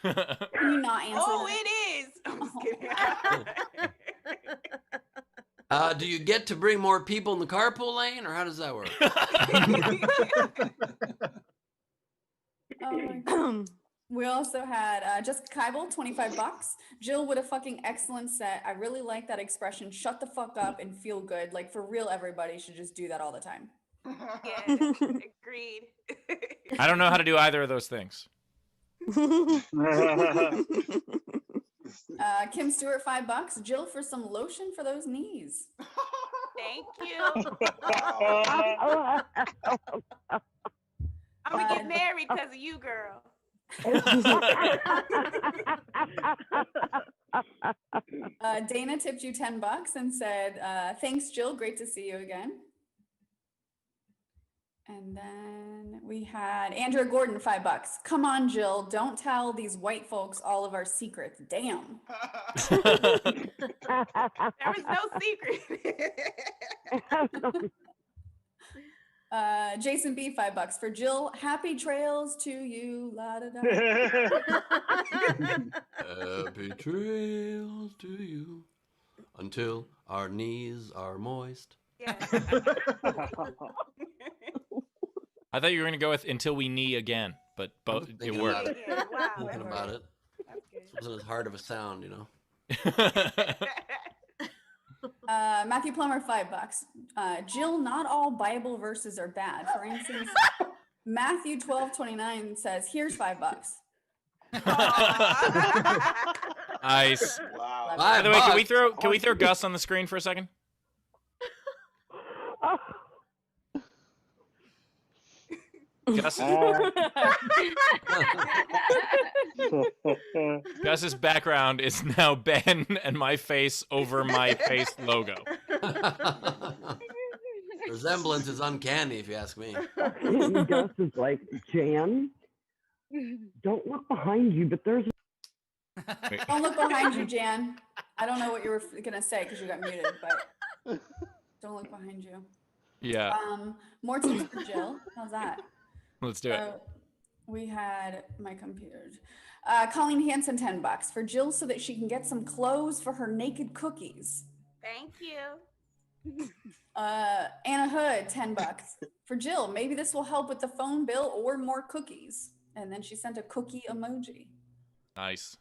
Can you not answer that? It is. I'm just kidding. Do you get to bring more people in the carpool lane, or how does that work? Oh my God. We also had Jessica Keibel, $25. Jill, what a fucking excellent set. I really like that expression, shut the fuck up and feel good. Like, for real, everybody should just do that all the time. Yeah, agreed. I don't know how to do either of those things. Kim Stewart, $5. Jill, for some lotion for those knees. Thank you. I'm gonna get married because of you, girl. Dana tipped you $10 and said, thanks, Jill. Great to see you again. And then we had Andrew Gordon, $5. Come on, Jill. Don't tell these white folks all of our secrets. Damn. There was no secret. Jason B, $5 for Jill. Happy trails to you. La da da. Happy trails to you until our knees are moist. Yeah. I thought you were going to go with until we knee again, but both it Thinking worked. about it. Wow, Thinking that about worked. it. That's good. It wasn't as hard of a sound, you know. Matthew Plummer, $5. Jill, not all Bible verses are bad. For instance, Matthew 12:29 says, here's $5. Nice. Wow. By the way, can we throw Gus on the screen for a second? Gus, Gus's background is now Ben and my face over my face logo. Resemblance is uncanny, if you ask me. Gus is like, Jan, don't look behind you, but there's. Don't look behind you, Jan. I don't know what you were gonna say because you got muted, but don't look behind you. Yeah. More tips for Jill. How's that? Let's do it. We had my computer. Colleen Hansen, $10 for Jill so that she can get some clothes for her naked cookies. Thank you. Anna Hood, $10 for Jill. Maybe this will help with the phone bill or more cookies. And then she sent a cookie emoji. Nice.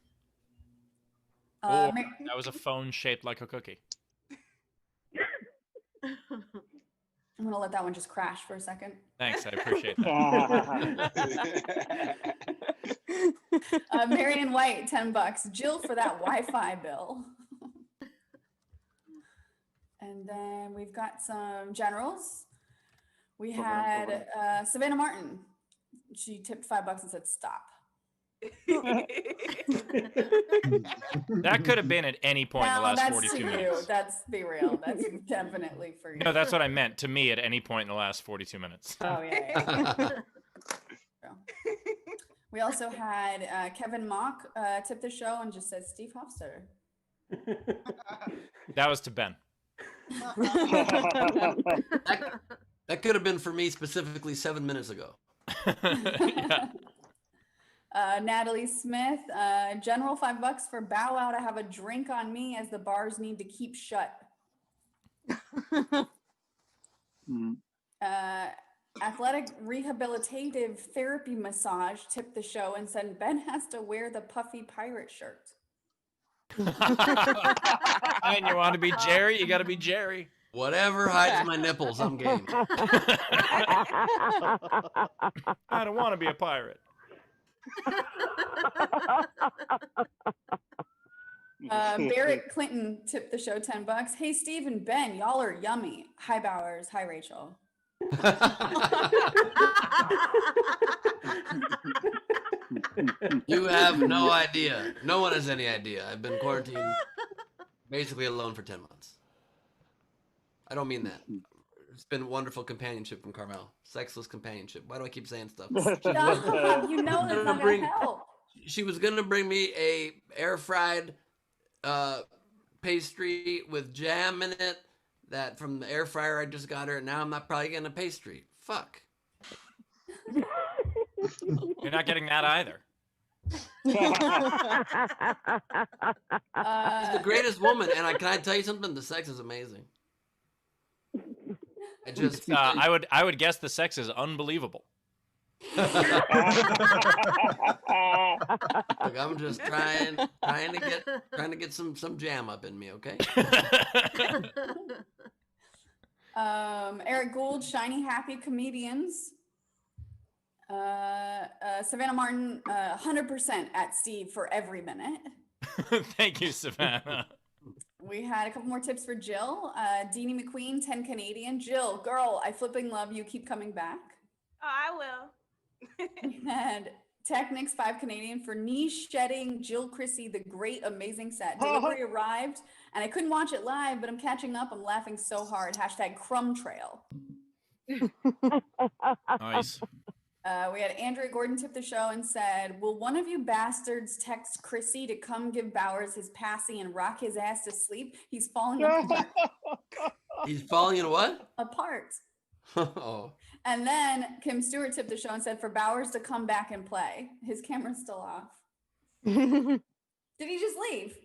Uh, That was a phone shaped like a cookie. I'm gonna let that one just crash for a second. Thanks, I appreciate that. Marion White, $10. Jill for that Wi-Fi bill. And then we've got some generals. We had Savannah Martin. She tipped $5 and said, stop. That could have been at any point in the last 42 minutes. That's be real. That's definitely for you. No, that's what I meant. To me, at any point in the last 42 minutes. Oh, yeah. We also had Kevin Mock tip the show and just said Steve Hofstetter. That was to Ben. That could have been for me specifically 7 minutes ago. Yeah. Natalie Smith, general $5 for bow wow to have a drink on me as the bars need to keep shut. Athletic rehabilitative therapy massage tipped the show and said Ben has to wear the puffy pirate shirt. And you want to be Jerry, you got to be Jerry. Whatever hides my nipples, I'm game. I don't want to be a pirate. Barrett Clinton tipped the show $10. Hey, Steve and Ben, y'all are yummy. Hi, Bowers. Hi, Rachel. You have no idea. No one has any idea. I've been quarantined basically alone for 10 months. I don't mean that. It's been wonderful companionship from Carmel. Sexless companionship. Why do I keep saying stuff? Stop. You know that's not going to help. She was going to bring me a air-fried pastry with jam in it that from the air fryer I just got her, and now I'm not probably getting a pastry. Fuck. You're not getting that either. She's the greatest woman, and can I tell you something? The sex is amazing. I just I would guess the sex is unbelievable. Look, I'm just trying to get some jam up in me, okay? Eric Gould, shiny happy comedians. Savannah Martin, 100% at Steve for every minute. Thank you, Savannah. We had a couple more tips for Jill. Deanie McQueen, 10 Canadian. Jill, girl, I flipping love you. Keep coming back. Oh, I will. We had Technics 5 Canadian for niche shedding Jil Chrissie, the great, amazing set. Delivery arrived, and I couldn't watch it live, but I'm catching up. I'm laughing so hard. Hashtag crumb trail. Nice. We had Andrea Gordon tip the show and said, will one of you bastards text Chrissy to come give Bowers his passy and rock his ass to sleep? He's falling apart. He's falling in what? Apart. Oh. And then Kim Stewart tipped the show and said for Bowers to come back and play. His camera's still off. Did he just leave?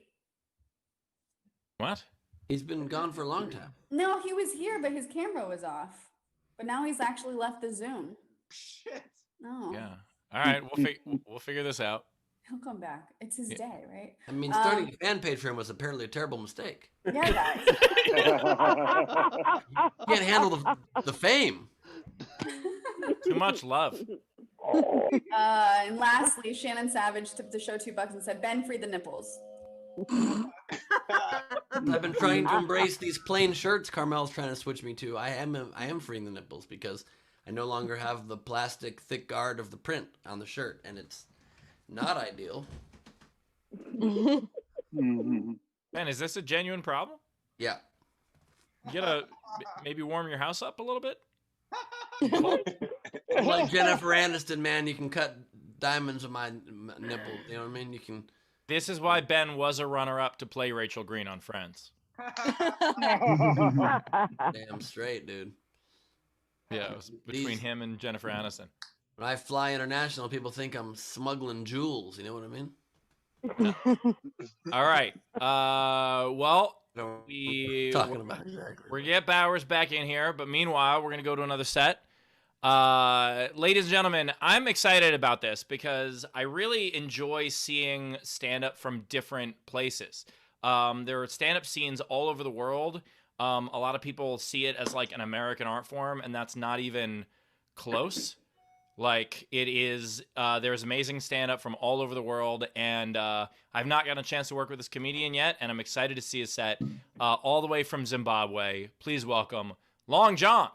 What? He's been gone for a long time. No, he was here, but his camera was off. But now he's actually left the Zoom. Shit. No. Yeah. All right, we'll figure this out. He'll come back. It's his day, right? I mean, starting a fan page for him was apparently a terrible mistake. Yeah, guys. You can't handle the fame. Too much love. And lastly, Shannon Savage tipped the show $2 and said, Ben, free the nipples. I've been trying to embrace these plain shirts Carmel's trying to switch me to. I am freeing the nipples because I no longer have the plastic thick guard of the print on the shirt, and it's not ideal. Ben, is this a genuine problem? Yeah. You gotta maybe warm your house up a little bit? Like Jennifer Aniston, man, you can cut diamonds with my nipple. You know what I mean? You can. This is why Ben was a runner-up to play Rachel Green on Friends. Damn straight, dude. Yeah, it was between him and Jennifer Aniston. When I fly international, people think I'm smuggling jewels. You know what I mean? All right. Well, we're talking about exactly. We're gonna get Bowers back in here, but meanwhile, we're gonna go to another set. Ladies and gentlemen, I'm excited about this because I really enjoy seeing stand-up from different places. There are stand-up scenes all over the world. A lot of people see it as like an American art form, and that's not even close. Like it is, there's amazing stand-up from all over the world, and I've not gotten a chance to work with this comedian yet, and I'm excited to see his set all the way from Zimbabwe. Please welcome Long John.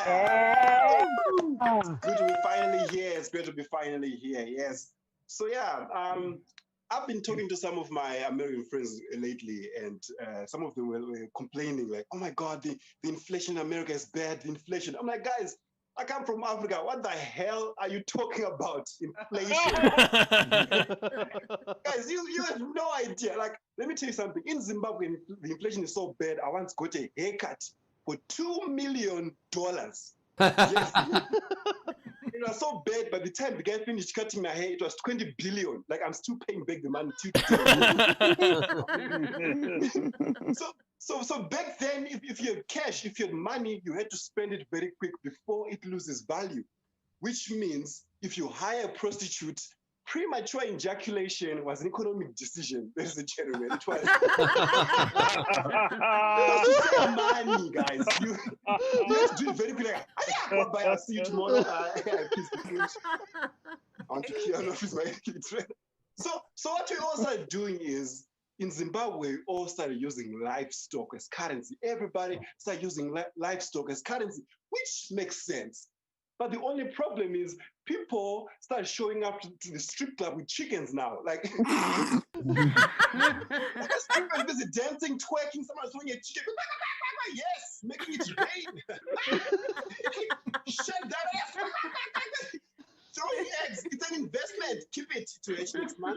Yeah. It's good to be finally here. It's great to be finally here. Yes. So yeah, I've been talking to some of my American friends lately, and some of them were complaining like, "Oh my God, the inflation in America is bad. The inflation." I'm like, guys, I come from Africa. What the hell are you talking about? Inflation. Guys, you have no idea. Like, let me tell you something. In Zimbabwe, the inflation is so bad. I once got a haircut for $2 million. Yes. It was so bad. By the time the guy finished cutting my hair, it was 20 billion. Like, I'm still paying back the money. So back then, if you had cash, if you had money, you had to spend it very quick before it loses value. Which means if you hire a prostitute, premature ejaculation was an economic decision, ladies and gentlemen. It was to save money, guys. You have to do it very quickly. Bye, I'll see you tomorrow. I want to kill an office my kids. So what we all started doing is, in Zimbabwe, we all started using livestock as currency. Everybody started using livestock as currency, which makes sense. But the only problem is people start showing up to the strip club with chickens now. Like, everyone's busy dancing, twerking, someone's throwing a chicken. Yes, making it rain. Shut that ass. Throwing eggs. It's an investment. Keep it to HX, man.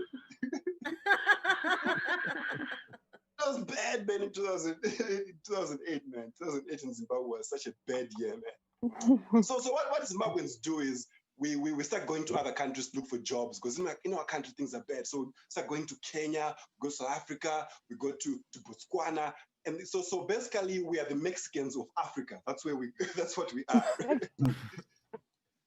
That was bad, man, in 2008, man. 2008 in Zimbabwe was such a bad year, man. So what Zimbabweans do is we start going to other countries to look for jobs because in our country things are bad. So we start going to Kenya, we go to South Africa, we go to Botswana, and so basically we are the Mexicans of Africa. That's what we are.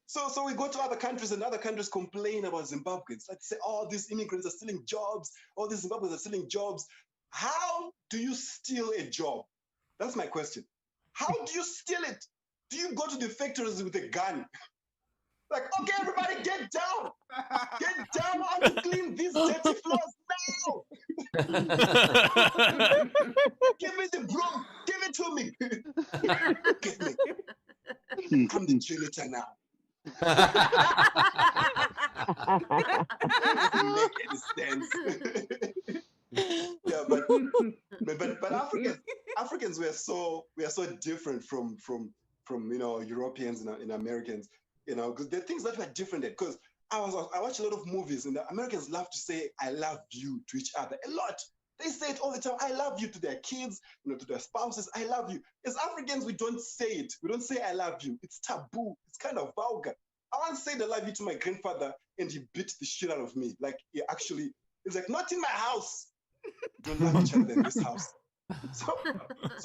So we go to other countries and other countries complain about Zimbabweans. Like say, oh, these immigrants are stealing jobs. Oh, these Zimbabweans are stealing jobs. How do you steal a job? That's my question. How do you steal it? Do you go to the factories with a gun? Like, okay, everybody get down. Get down. I want to clean these dirty floors now. Give me the broom. Give it to me. Give me. I'm the janitor now. Doesn't make any sense. Yeah, but Africans we are so different from Europeans and Americans, because there are things that were different. Because I watch a lot of movies, and the Americans love to say "I love you" to each other a lot. They say it all the time. I love you to their kids, to their spouses. I love you. As Africans, we don't say it. We don't say I love you. It's taboo. It's kind of vulgar. I once said I love you to my grandfather, and he beat the shit out of me. Like it's like, not in my house. We don't love each other in this house. So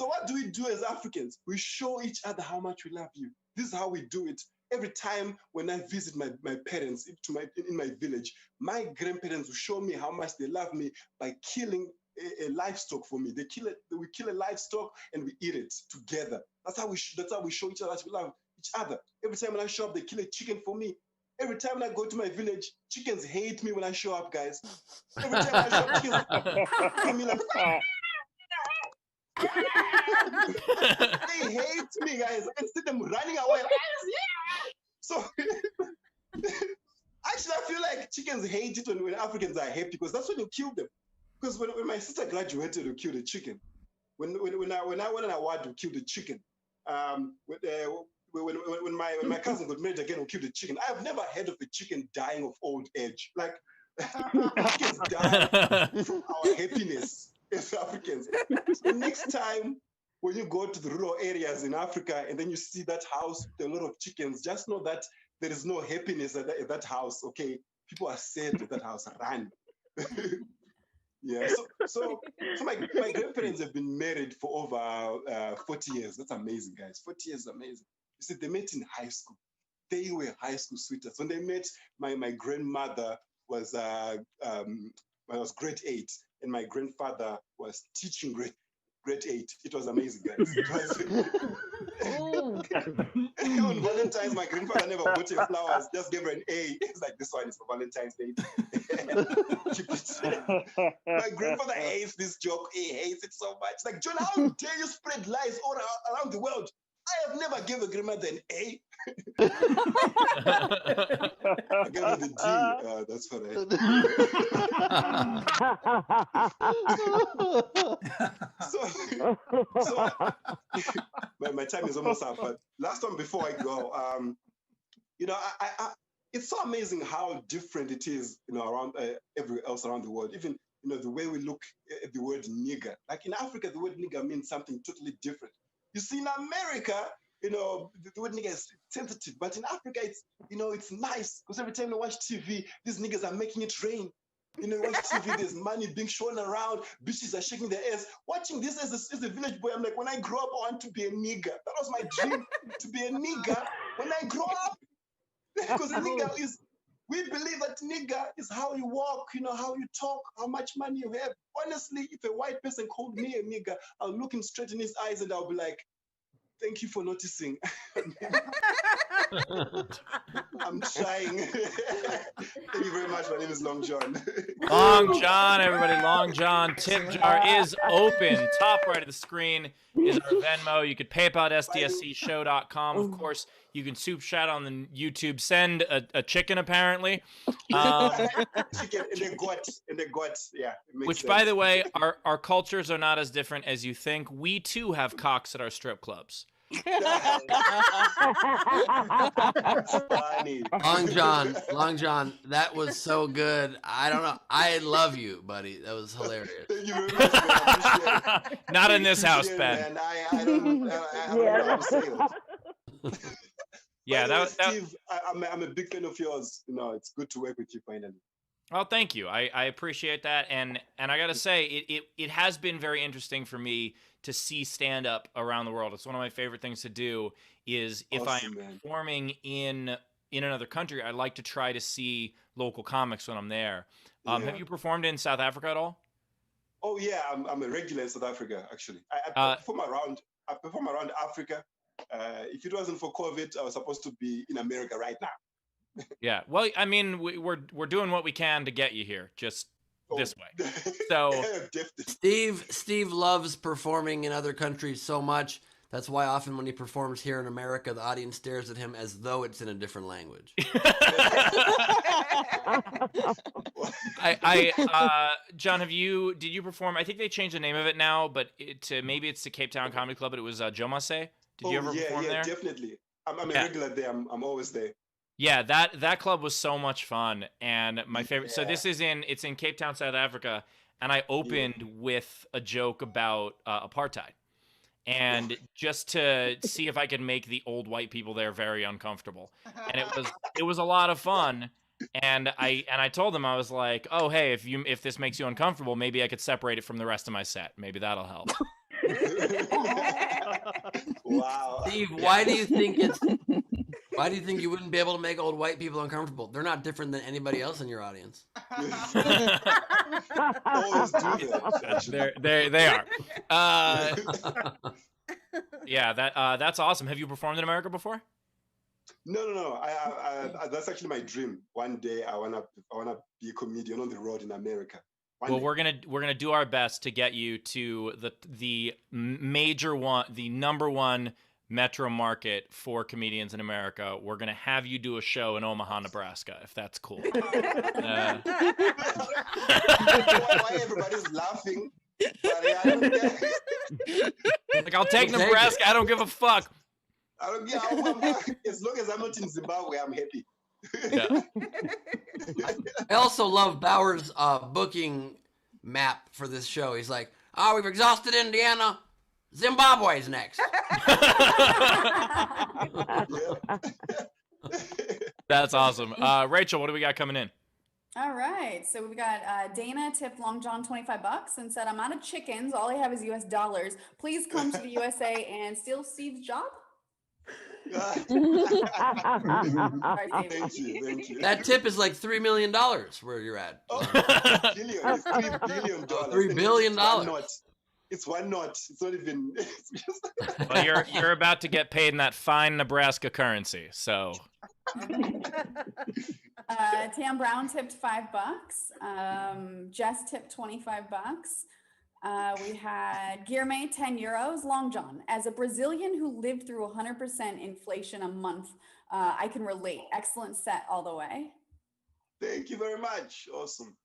what do we do as Africans? We show each other how much we love you. This is how we do it. Every time when I visit my parents in my village, my grandparents will show me how much they love me by killing a livestock for me. We kill a livestock and we eat it together. That's how we show each other that we love each other. Every time when I show up, they kill a chicken for me. Every time when I go to my village, chickens hate me when I show up, guys. Every time I show up, chickens hate me like. They hate me, guys. I can see them running away. So actually, I feel like chickens hate it when Africans are happy, because that's when you kill them. Because when my sister graduated, we killed a chicken. When I won an award, we killed a chicken. When my cousin got married again, we killed a chicken. I've never heard of a chicken dying of old age. Like, chickens die from our happiness as Africans. So next time when you go to the rural areas in Africa and then you see that house with a lot of chickens, just know that there is no happiness at that house. Okay, people are sad at that house. Run. Yeah. So my grandparents have been married for over 40 years. That's amazing, guys. 40 years is amazing. You see, they met in high school. They were high school sweethearts. When they met, my grandmother was grade 8, and my grandfather was teaching grade 8. It was amazing, guys. It was. On Valentine's, my grandfather never bought her flowers, just gave her an A. It's like, this one is for Valentine's Day. My grandfather hates this joke. He hates it so much. Like, John, how dare you spread lies all around the world? I have never given a grandmother an A. I gave her the D. That's what my time is almost up. But last one before I go, it's so amazing how different it is, around everywhere else around the world. Even the way we look at the word nigger. Like in Africa, the word nigger means something totally different. You see, in America, the word nigger is sensitive, but in Africa, it's nice, because every time you watch TV, these niggas are making it rain. You watch TV, there's money being shown around, bitches are shaking their ass. Watching this as a village boy, I'm like, when I grow up, I want to be a nigger. That was my dream, to be a nigger when I grow up. Because a nigger is, we believe that nigger is how you walk, how you talk, how much money you have. Honestly, if a white person called me a nigger, I'll look him straight in his eyes and I'll be like, thank you for noticing. I'm trying. Thank you very much. My name is Long John. Long John, everybody. Long John. Tip jar is open. Top right of the screen is our Venmo. You could PayPal at sdscshow.com. Of course, you can soup chat on the YouTube. Send a chicken, apparently. Chicken in the gut. Yeah. Which, sense. By the way, our cultures are not as different as you think. We, too, have cocks at our strip clubs. Funny. Long John, that was so good. I don't know. I love you, buddy. That was hilarious. Thank you very much, man. I appreciate it. Not in this house, Ben. Ben. I don't know how to say that. Yeah, Steve, I'm a big fan of yours. It's good to work with you finally. Well, thank you. I appreciate that, and I gotta say, it has been very interesting for me to see stand up around the world. It's one of my favorite things to do. Is if I am performing in another country, I like to try to see local comics when I'm there. Have you performed in South Africa at all? Oh yeah, I'm a regular in South Africa actually. I perform around Africa. If it wasn't for COVID, I was supposed to be in America right now. Yeah, well, I mean, we're doing what we can to get you here, just this way. So Steve loves performing in other countries so much That's why often when he performs here in America, the audience stares at him as though it's in a different language. John, did you perform? I think they changed the name of it now, but maybe it's the Cape Town Comedy Club, but it was Jomase. Did you ever perform there? Yeah, definitely. I'm a regular there. I'm always there. Yeah, that club was so much fun, and my favorite. So it's in Cape Town, South Africa, and I opened with a joke about apartheid. And just to see if I could make the old white people there very uncomfortable, and it was a lot of fun. And I told them, I was like, oh hey, if this makes you uncomfortable, maybe I could separate it from the rest of my set. Maybe that'll help. Wow. Steve, why do you think you wouldn't be able to make old white people uncomfortable? They're not different than anybody else in your audience. Always do that. They are. Yeah, that's awesome. Have you performed in America before? No. I that's actually my dream. One day I wanna be a comedian on the road in America. We're gonna do our best to get you to the major one, the number one metro market for comedians in America. We're gonna have you do a show in Omaha, Nebraska, if that's cool. Why everybody's laughing? Like, I'll take Nebraska. I don't give a fuck. As long as I'm not in Zimbabwe, I'm happy. Yeah. I also love Bauer's booking map for this show. He's like, "Oh, we've exhausted Indiana. Zimbabwe's next." That's awesome. Rachel, what do we got coming in? All right, so we've got Dana tipped Long John $25 and said, "I'm out of chickens. All I have is US dollars. Please come to the USA and steal Steve's job." Thank you. That tip is like $3 million where you're at. Oh, $3 billion. $3 billion. It's one knot. It's not even. Well, you're about to get paid in that fine Nebraska currency, so. Tam Brown tipped $5. Jess tipped $25. We had Guillerme, 10 euros. Long John, as a Brazilian who lived through 100% inflation a month, I can relate. Excellent set all the way. Thank you very much. Awesome.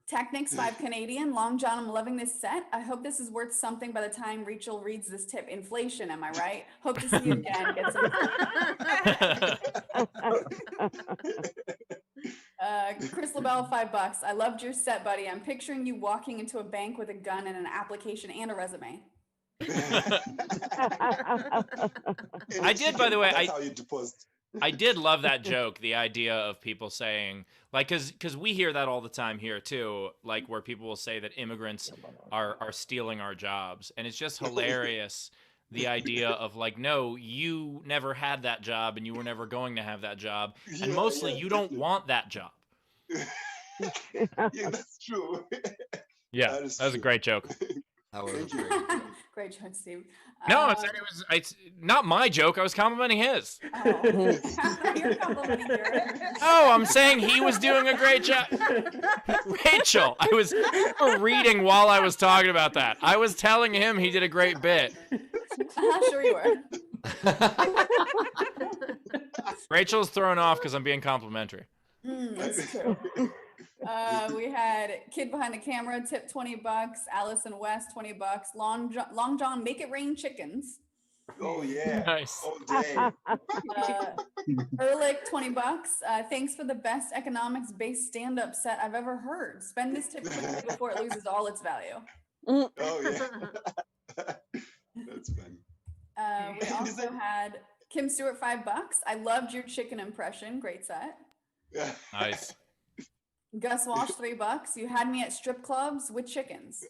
Technics, 5 Canadian. Long John, I'm loving this set. I hope this is worth something by the time Rachel reads this tip. Inflation, am I right? Hope to see you again. Get some. Chris LaBelle, $5. I loved your set, buddy. I'm picturing you walking into a bank with a gun and an application and a resume. I did, by the way. That's how you deposit. I did love that joke. The idea of people saying, like, because we hear that all the time here too, like where people will say that immigrants are stealing our jobs, and it's just hilarious. The idea of like, no, you never had that job, and you were never going to have that job, and mostly you don't want that job. Yeah, that's true. Yeah, that was a great joke. Great joke, Steve. No, it's not my joke. I was complimenting his. You're complimenting yours. Oh, I'm saying he was doing a great job. Rachel, I was reading while I was talking about that. I was telling him he did a great bit. Sure you were. Rachel's thrown off because I'm being complimentary. That's true. We had Kid Behind the Camera tip $20. Allison West $20. Long John Make It Rain Chickens. Oh yeah. Nice. All day. Ehrlich $20. Thanks for the best economics based stand-up set I've ever heard. Spend this tip quickly before it loses all its value. Oh yeah. That's funny. We also had Kim Stewart $5. I loved your chicken impression. Great set. Nice. Gus Walsh $3. You had me at strip clubs with chickens.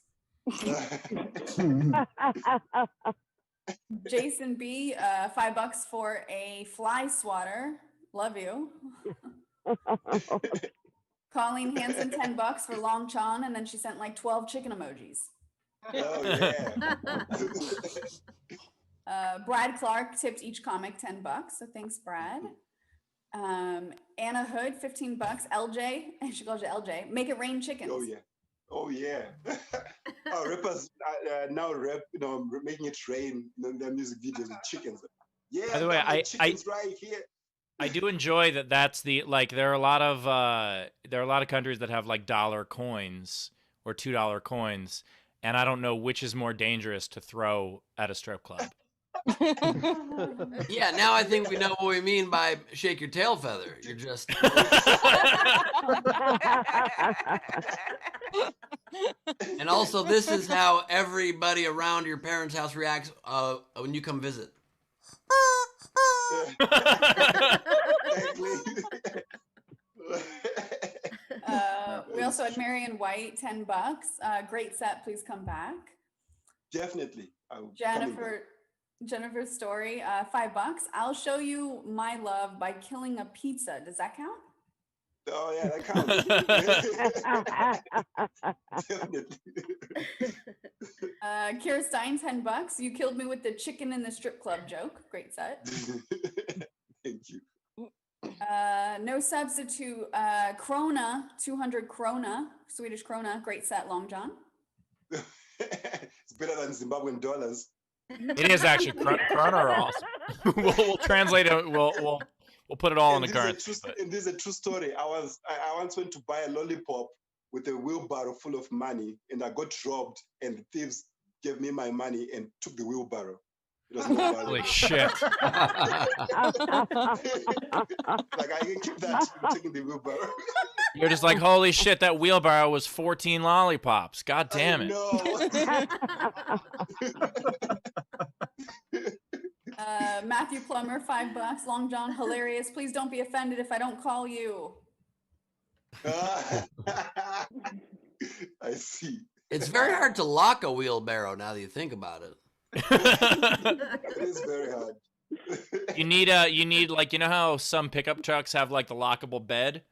Jason B, $5 for a fly swatter. Love you. Colleen Hansen $10 for Long John, and then she sent like 12 chicken emojis. Oh yeah. Brad Clark tipped each comic $10, so thanks, Brad. Anna Hood $15. LJ, and she calls you LJ. Make It Rain Chickens. Oh yeah. Oh yeah. rappers now rap, making it rain in their music videos with chickens. Yeah, by the way, chickens right here. I do enjoy that. That's the there are a lot of countries that have like dollar coins or $2 coins, and I don't know which is more dangerous to throw at a strip club. Yeah, now I think we know what we mean by shake your tail feather. You're just. And also, this is how everybody around your parents' house reacts when you come visit. We also had Marion White, $10. Great set. Please come back. Definitely. Jennifer's story, $5. I'll show you my love by killing a pizza. Does that count? Oh yeah, that counts. Definitely. Kira Stein, $10. You killed me with the chicken in the strip club joke. Great set. Thank you. No substitute. Krona, 200 krona, Swedish krona. Great set, Long John. It's better than Zimbabwean dollars. It is actually krona are awesome. we'll translate it. We'll put it all in the currency. And this is a true story. I once went to buy a lollipop with a wheelbarrow full of money, and I got robbed, and the thieves gave me my money and took the wheelbarrow. Holy shit. Like, I can keep that, taking the wheelbarrow. You're just like, holy shit, that wheelbarrow was 14 lollipops. God damn it. Matthew Plummer, $5. Long John, hilarious. Please don't be offended if I don't call you. I see. It's very hard to lock a wheelbarrow now that you think about it. It is very hard. You need like, you know how some pickup trucks have like the lockable bed?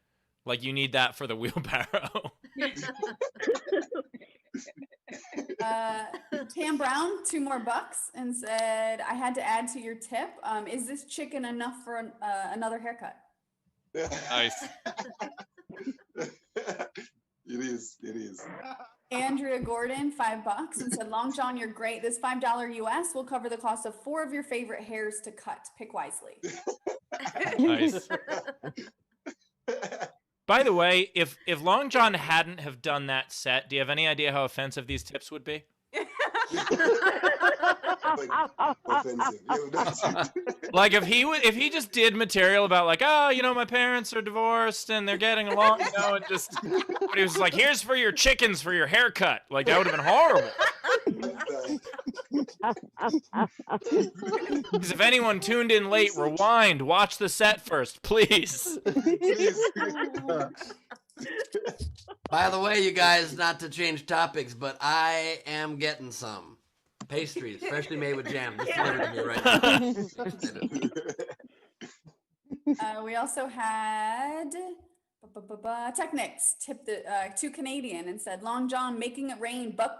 Like you need that for the wheelbarrow. Tam Brown, $2 more and said, I had to add to your tip. Is this chicken enough for another haircut? Nice. It is. Andrea Gordon, $5 and said, Long John, you're great. This $5 US will cover the cost of 4 of your favorite hairs to cut. Pick wisely. Nice. By the way, if Long John hadn't have done that set, do you have any idea how offensive these tips would be? Like if he just did material about like, oh, my parents are divorced and they're getting along, and just, but he was like, here's for your chickens for your haircut. Like that would have been horrible. Because if anyone tuned in late, rewind, watch the set first, please. By the way, you guys, not to change topics, but I am getting some pastries, freshly made with jam. Just delivered to me right now. We also had Technics tipped the to Canadian and said, Long John making it rain, buck.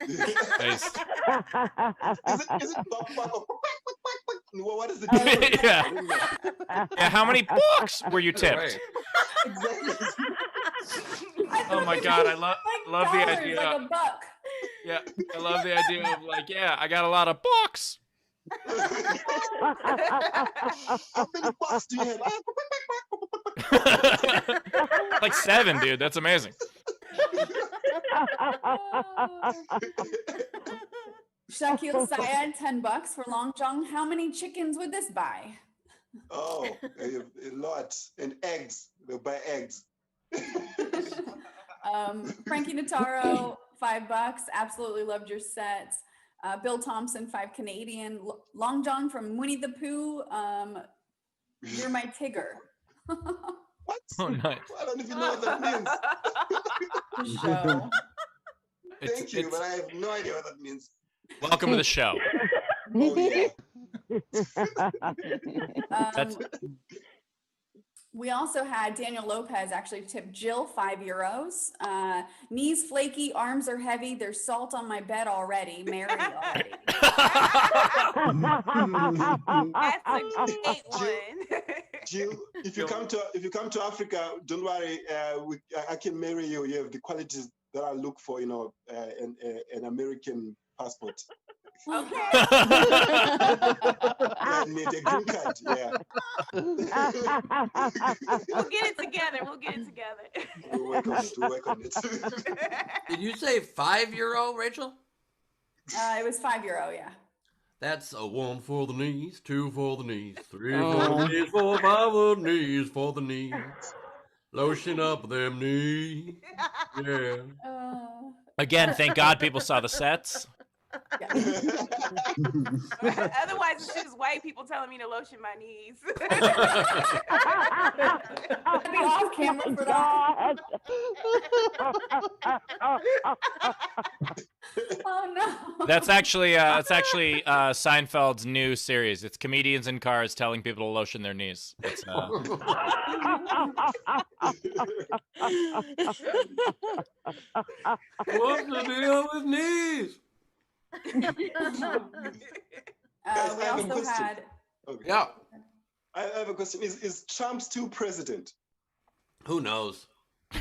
Nice. Is it buck? What is it? Yeah. Yeah. How many bucks were you tipped? Right. Exactly. Oh my god, I love the idea. Like a buck. Yeah, I love the idea of like, yeah, I got a lot of bucks. How many bucks do you have? Like 7, dude. That's amazing. Shakil Syed, $10 for Long John. How many chickens would this buy? Oh, a lot. And eggs. They'll buy eggs. Frankie Notaro, $5. Absolutely loved your sets. Bill Thompson, $5 Canadian. Long John from Winnie the Pooh. You're my Tigger. What? Oh, nice. I don't even know what that means. Show. Thank you, but I have no idea what that means. Welcome to the show. Oh, yeah. We also had Daniel Lopez actually tip Jill €5. Knees flaky, arms are heavy. There's salt on my bed already. Married already. That's a great one. Jill, if you come to Africa, don't worry. I can marry you. You have the qualities that I look for, an American passport. Okay. I need a green card. Yeah. We'll get it together. We'll work on it. Did you say €5, Rachel? It was €5, yeah. That's a 1 for the knees, 2 for the knees, 3 for the knees, 4, 5 for the knees, for the knees. Lotion up them knees. Yeah. Again, thank God people saw the sets. Yeah. Otherwise, it's just white people telling me to lotion my knees. Be off camera for that. Oh no. That's actually Seinfeld's new series. It's comedians in cars telling people to lotion their knees. It's, What's the deal with knees? We also had. Okay. Yeah. I have a question. Is Trump still president? Who knows?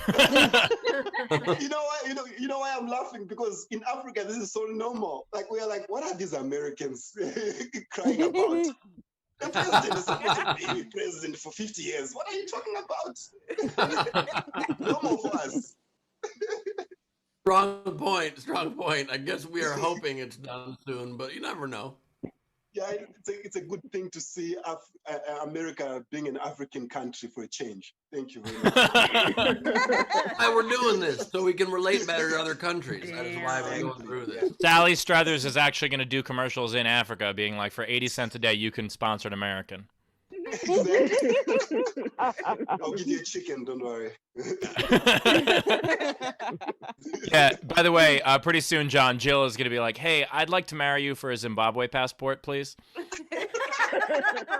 You know why I'm laughing? Because in Africa, this is so normal. Like, we are like, what are these Americans crying about? The president is supposed to be president for 50 years. What are you talking about? Normal for us. Strong point. I guess we are hoping it's done soon, but you never know. Yeah, it's a good thing to see America being an African country for a change. Thank you very much. Why we're doing this, so we can relate better to other countries. That is why we're going through this. Sally Struthers is actually going to do commercials in Africa, being like, for 80 cents a day, you can sponsor an American. Exactly. I'll give you a chicken, don't worry. Yeah, by the way, pretty soon, John, Jill is going to be like, hey, I'd like to marry you for a Zimbabwe passport, please. For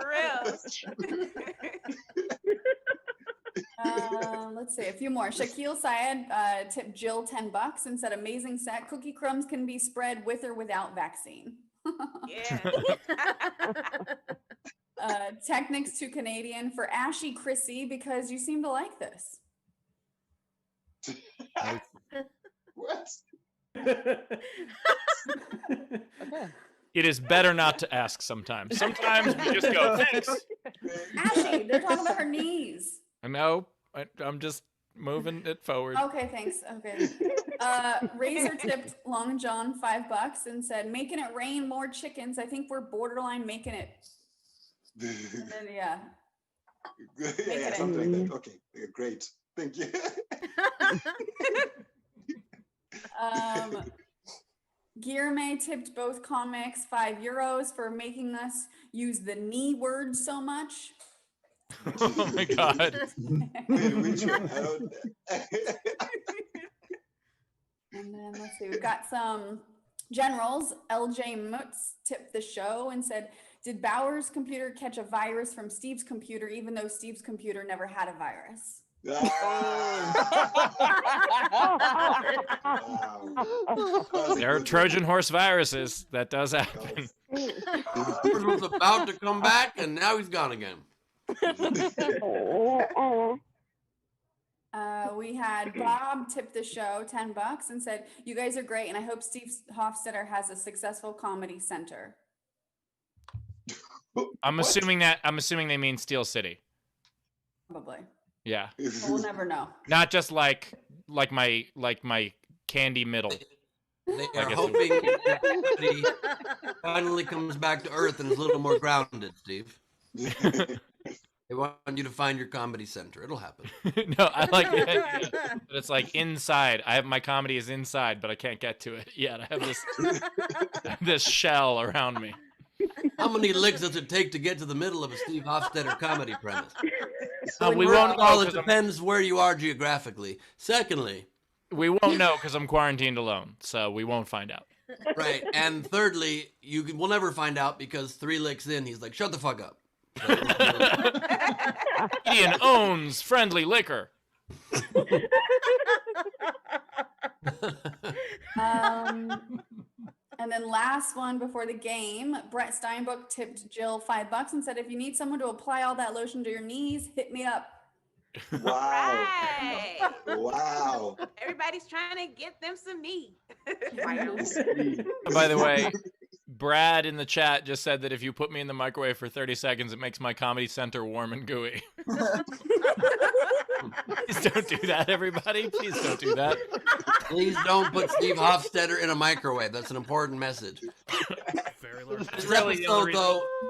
real. Let's see, a few more. Shaquille Syed tipped Jill $10 and said, amazing set. Cookie crumbs can be spread with or without vaccine. Yeah. Technics to Canadian for Ashy Chrissie because you seem to like this. What? It is better not to ask sometimes. Sometimes we just go, thanks. Ashy, they're talking about her knees. I know. I'm just moving it forward. Okay, thanks. Okay. Razor tipped Long John $5 and said, making it rain more chickens. I think we're borderline making it. And then, yeah. Yeah, something like that. Okay, great. Thank you. Guillerme tipped both comics €5 for making us use the knee word so much. Oh my God. Wait, which one? I don't... And then let's see, we've got some generals. LJ Mutz tipped the show and said, did Bauer's computer catch a virus from Steve's computer, even though Steve's computer never had a virus? There are Trojan horse viruses. That does happen. He was about to come back, and now he's gone again. We had Bob tip the show $10 and said, you guys are great, and I hope Steve Hofstetter has a successful comedy center. I'm assuming they mean Steel City. Probably. Yeah. We'll never know. Not just like my candy middle. They are hoping that he finally comes back to Earth and is a little more grounded, Steve. They want you to find your comedy center. It'll happen. No, I like it. But it's like inside. My comedy is inside, but I can't get to it yet. I have this shell around me. How many licks does it take to get to the middle of a Steve Hofstetter comedy premise? We won't know. It depends where you are geographically. Secondly, we won't know because I'm quarantined alone, so we won't find out. Right. And thirdly, we'll never find out because 3 licks in, he's like, shut the fuck up. Ian owns friendly liquor. And then last one before the game, Brett Steinbook tipped Jill $5 and said, if you need someone to apply all that lotion to your knees, hit me up. Wow. Right. Wow. Everybody's trying to get them some meat. By the way, Brad in the chat just said that if you put me in the microwave for 30 seconds, it makes my comedy center warm and gooey. Please don't do that, everybody. Please don't do that. Please don't put Steve Hofstetter in a microwave. That's an important message. Very large.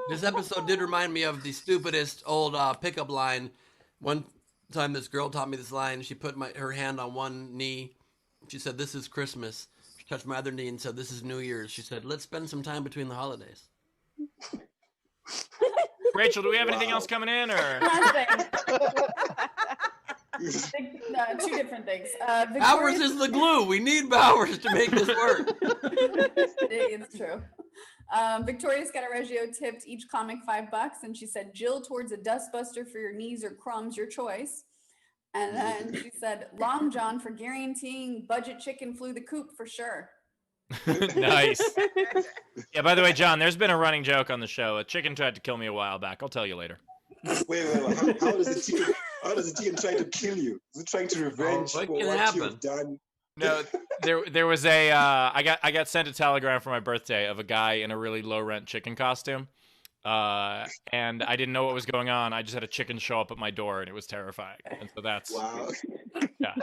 This episode did remind me of the stupidest old pickup line. One time this girl taught me this line. She put her hand on one knee. She said, "This is Christmas." She touched my other knee and said, "This is New Year's." She said, "Let's spend some time between the holidays." Rachel, do we have anything else coming in? Or Two different things. Bowers is the glue. We need Bowers to make this work. It's true. Victoria Scattereggio tipped each comic $5, and she said, "Jill towards a dustbuster for your knees or crumbs, your choice." And then she said, "Long John for guaranteeing budget chicken flew the coop for sure." Nice. Yeah, by the way, John, there's been a running joke on the show. A chicken tried to kill me a while back. I'll tell you later. Wait. How does the chicken try to kill you? Is it trying to revenge what for can what happen? you've done? No, there was a I got sent a telegram for my birthday of a guy in a really low rent chicken costume, and I didn't know what was going on. I just had a chicken show up at my door, and it was terrifying. And so that's Wow. yeah.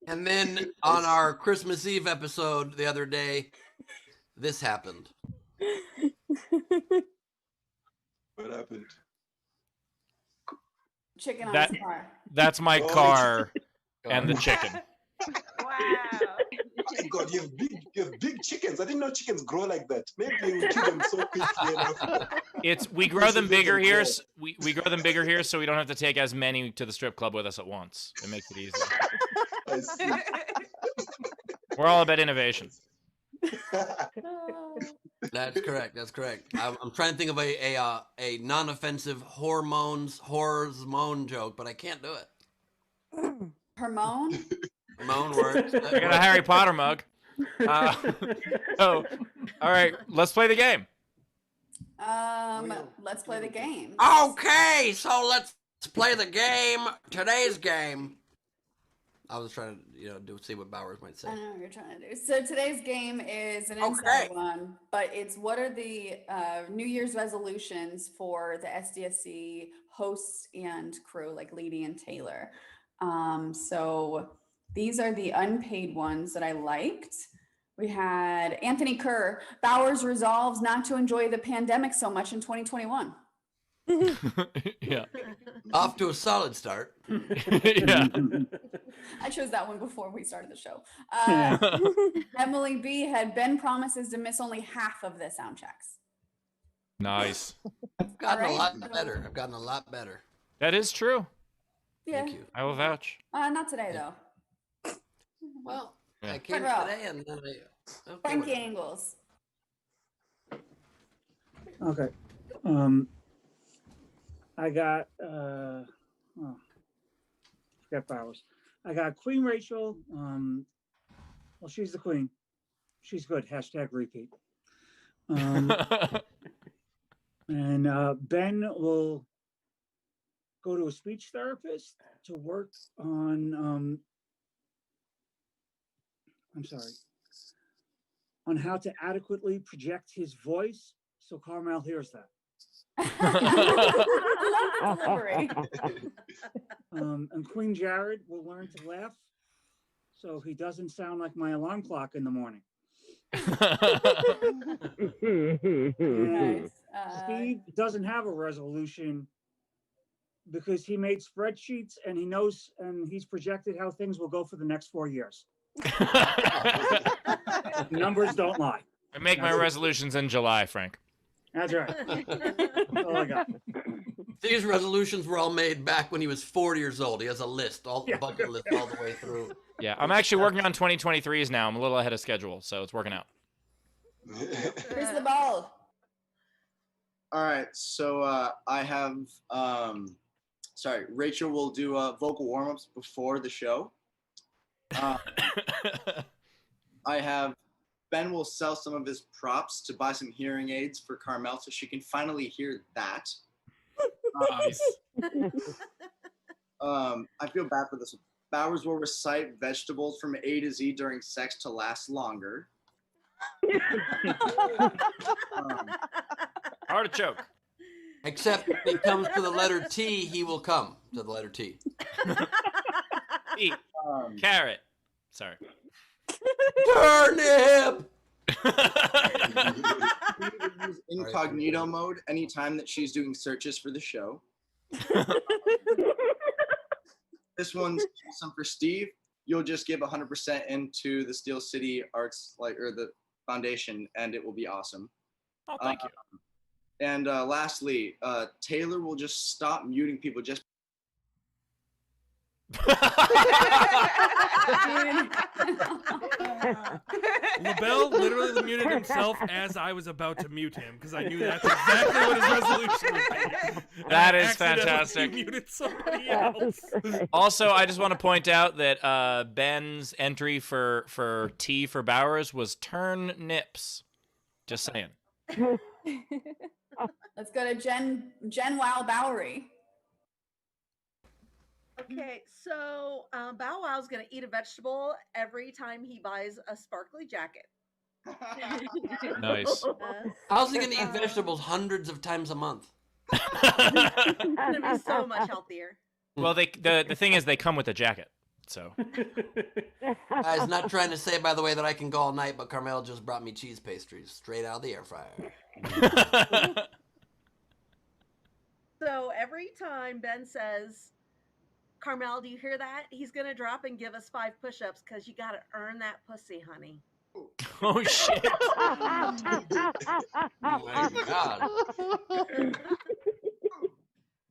And then on our Christmas Eve episode the other day, this happened. What happened? Chicken on That- his car. That's my car and the chicken. Wow. My God, you have big chickens. I didn't know chickens grow like that. Maybe you kill them so quickly in Africa. We grow them bigger here. We grow them bigger here, so we don't have to take as many to the strip club with us at once. It makes it easier. I see. We're all about innovation. That's correct. That's correct. I'm trying to think of a non-offensive hormone joke, but I can't do it. Hormone? Hormone works. I got a Harry Potter mug. So, all right, let's play the game. Let's play the game. Okay, so let's play the game. Today's game. I was trying to see what Bowers might say. I know what you're trying to do. So today's game is an inside one, but it's what are the New Year's resolutions for the SDSC hosts and crew, like Lady and Taylor. So these are the unpaid ones that I liked. We had Anthony Kerr. Bowers resolves not to enjoy the pandemic so much in 2021. Yeah. Off to a solid start. Yeah. I chose that one before we started the show. Emily B had Ben promises to miss only half of the sound checks. Nice. I've gotten a lot better. That is true. Yeah. Thank you. I will vouch. Not today though. Well, Yeah. I came Cut it today and then Frankie Angles. Okay. I got forget Bowers. I got Queen Rachel. Well, she's the queen. She's good. # repeat. And Ben will go to a speech therapist to work on on how to adequately project his voice so Carmel hears that. And Queen Jared will learn to laugh so he doesn't sound like my alarm clock in the morning. And Steve doesn't have a resolution because he made spreadsheets and he knows and he's projected how things will go for the next 4 years. Numbers don't lie. I make my resolutions in July, Frank. That's right. That's all I got. These resolutions were all made back when he was 40 years old. He has a list, a bucket list all the way through. Yeah, I'm actually working on 2023s now. I'm a little ahead of schedule, so it's working out. Here's the ball. All right, so I have, Rachel will do vocal warm-ups before the show. I have Ben will sell some of his props to buy some hearing aids for Carmel so she can finally hear that. Nice. I feel bad for this one. Bowers will recite vegetables from A to Z during sex to last longer. Artichoke. Except if it comes to the letter T, he will come to the letter T. Eat. Carrot. Sorry. Turnip! Use incognito mode anytime that she's doing searches for the show. This one's awesome for Steve. You'll just give 100% into the Steel City Arts, or the foundation, and it will be awesome. Oh, thank you. And lastly, Taylor will just stop muting people just. LaBelle literally muted himself as I was about to mute him because I knew that's exactly what his resolution would be. That is fantastic. Muted somebody else. Also, I just want to point out that Ben's entry for T for Bowers was turnips. Just saying. Let's go to Jen Wow Bowery. Okay, so Bow Wow's gonna eat a vegetable every time he buys a sparkly jacket. Nice. How's he going to eat vegetables hundreds of times a month? It's gonna be so much healthier. Well, the thing is, they come with a jacket, so. I was not trying to say, by the way, that I can go all night, but Carmel just brought me cheese pastries straight out of the air fryer. So every time Ben says, Carmel, do you hear that? He's gonna drop and give us 5 push-ups because you gotta earn that pussy, honey. Oh shit! Oh my God.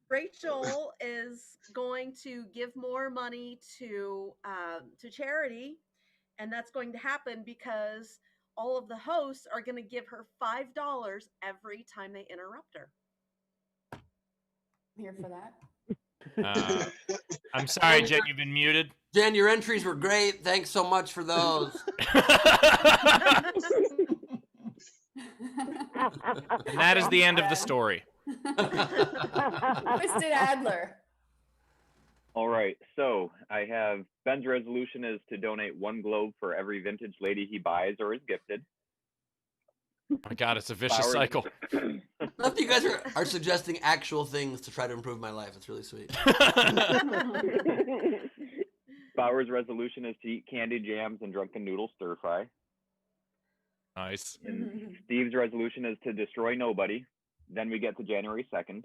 Rachel is going to give more money to charity, and that's going to happen because all of the hosts are going to give her $5 every time they interrupt her. I'm here for that. I'm sorry, Jen, you've been muted. Jen, your entries were great. Thanks so much for those. And that is the end of the story. Twisted Adler. All right, so I have Ben's resolution is to donate 1 globe for every vintage lady he buys or is gifted. Oh my God, it's a vicious cycle. Love that you guys are suggesting actual things to try to improve my life. It's really sweet. Bauer's resolution is to eat candy jams and drunken noodle stir fry. Nice. And Steve's resolution is to destroy nobody. Then we get to January 2nd.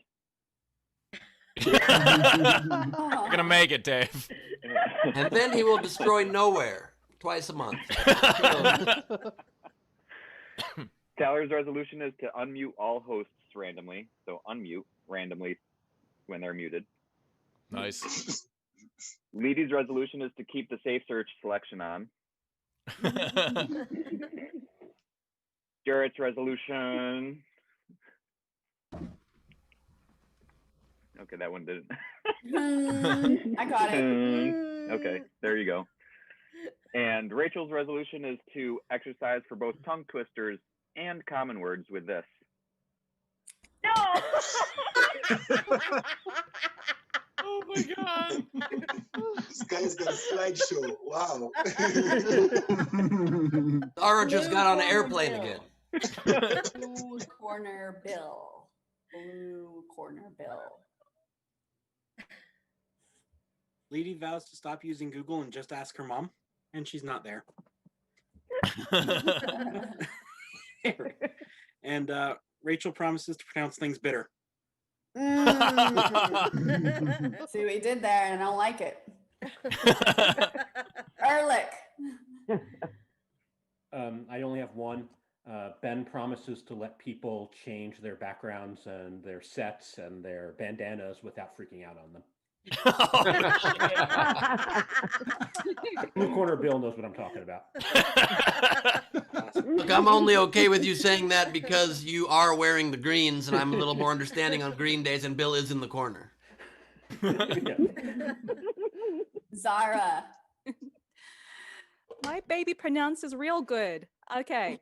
You're gonna make it, Dave. And then he will destroy nowhere twice a month. Tyler's resolution is to unmute all hosts randomly. So unmute randomly when they're muted. Nice. Leedy's resolution is to keep the safe search selection on. Jarrett's resolution. Okay, that one didn't. I got it. Okay, there you go. And Rachel's resolution is to exercise for both tongue twisters and common words with this. No! Oh my God. This guy's got a slideshow. Wow. Zara just got on an airplane again. Blue corner bill. Blue corner bill. Lady vows to stop using Google and just ask her mom, and she's not there. And Rachel promises to pronounce things bitter. See what he did there, and I don't like it. Ehrlich. I only have one. Ben promises to let people change their backgrounds and their sets and their bandanas without freaking out on them. Blue Corner Bill knows what I'm talking about. Look, I'm only okay with you saying that because you are wearing the greens, and I'm a little more understanding on green days, and Bill is in the corner. Zara. My baby pronounces real good. Okay.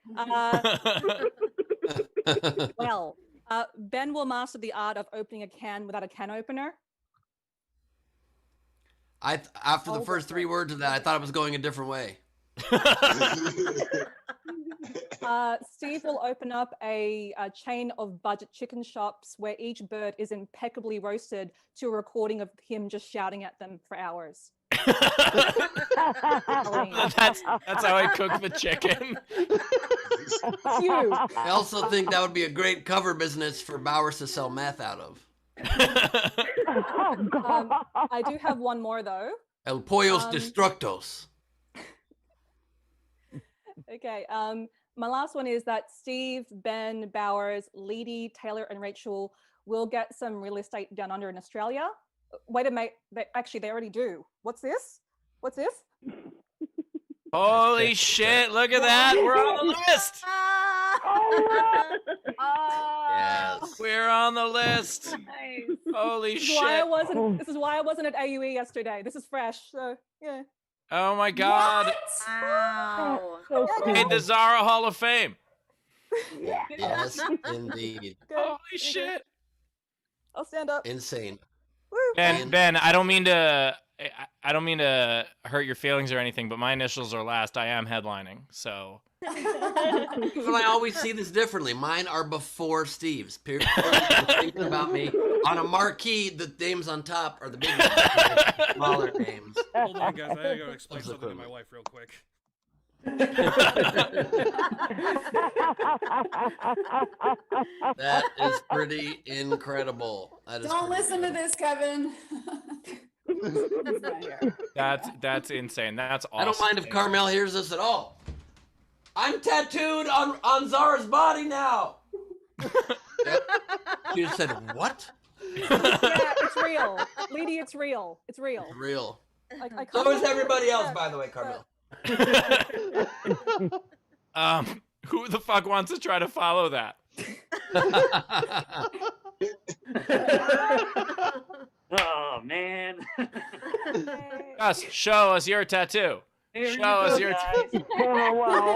Well, Ben will master the art of opening a can without a can opener. After the first 3 words of that, I thought it was going a different way. Steve will open up a chain of budget chicken shops where each bird is impeccably roasted to a recording of him just shouting at them for hours. That's how I cook the chicken. I also think that would be a great cover business for Bowers to sell meth out of. I do have one more though. El Pollos Destructos. Okay. My last one is that Steve, Ben, Bowers, Leedy, Taylor, and Rachel will get some real estate down under in Australia. Wait a minute. Actually, they already do. What's this? What's this? Holy shit, look at that. We're on the list. Yes. We're on the list. Holy This is shit. This is why I wasn't at AUE yesterday. This is fresh. So, yeah. Oh my God. Wow. Made the Zara Hall of Fame. Yes, indeed. Holy shit. I'll stand up. Insane. Ben, I don't mean to hurt your feelings or anything, but my initials are last. I am headlining, so. But I always see this differently. Mine are before Steve's. Period. Thinking about me on a marquee. The names on top are the big names, smaller names. Hold on, guys. I gotta explain something to my wife real quick. That is pretty incredible. Don't listen to this, Kevin. That's insane. That's awesome. I don't mind if Carmel hears this at all. I'm tattooed on Zara's body now. You just said what? Yeah, it's real. Leedy, it's real. It's real. Real. So is everybody else, by the way, Carmel. Who the fuck wants to try to follow that? Oh man. Gus, show us your tattoo. Here Show us you your go,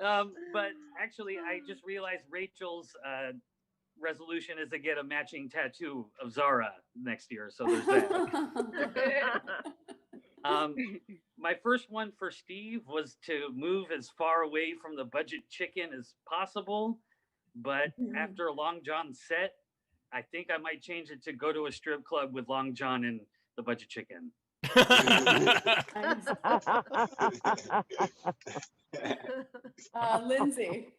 guys. But actually, I just realized Rachel's resolution is to get a matching tattoo of Zara next year. So there's that. My first one for Steve was to move as far away from the budget chicken as possible. But after Long John's set, I think I might change it to go to a strip club with Long John and the budget chicken. Lindsay.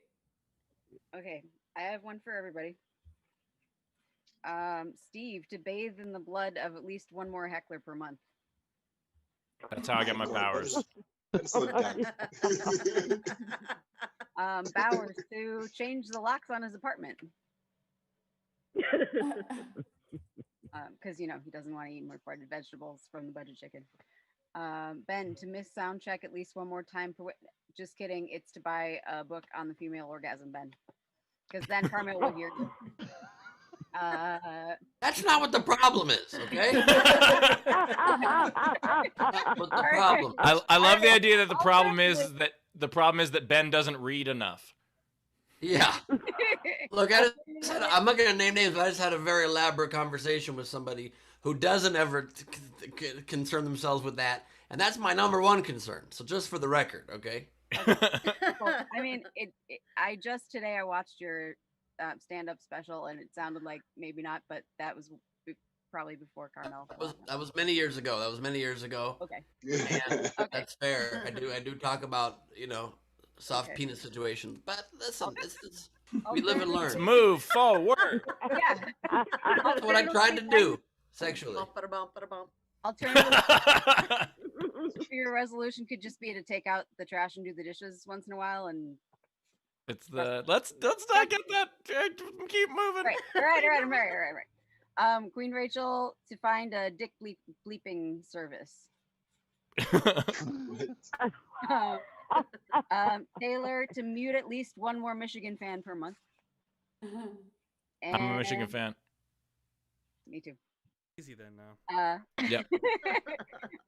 Okay, I have one for everybody. Steve, to bathe in the blood of at least one more heckler per month. That's how I get my powers. Bowers, to change the locks on his apartment. Because, he doesn't want to eat more imported vegetables from the budget chicken. Ben, to miss sound check at least one more time per just kidding. It's to buy a book on the female orgasm, Ben. Because then Carmel will hear you. That's not what the problem is, okay? What the problem? I love the idea that the problem is that Ben doesn't read enough. Yeah. Look, I'm not going to name names, but I just had a very elaborate conversation with somebody who doesn't ever concern themselves with that, and that's my number one concern. So just for the record, okay? Well, I mean, I just today I watched your stand-up special, and it sounded like maybe not, but that was probably before Carmel. That was many years ago. Okay. And that's fair. I do talk about soft penis situations, but listen, we live and learn. Let's move forward. Yeah. That's what I tried to do sexually. Alternative for your resolution could just be to take out the trash and do the dishes once in a while, and it's let's not get that. Keep moving. Right. All right. Queen Rachel, to find a dick bleeping service. Taylor, to mute at least one more Michigan fan per month. I'm a Michigan fan. Me too. Easy then now. Yep.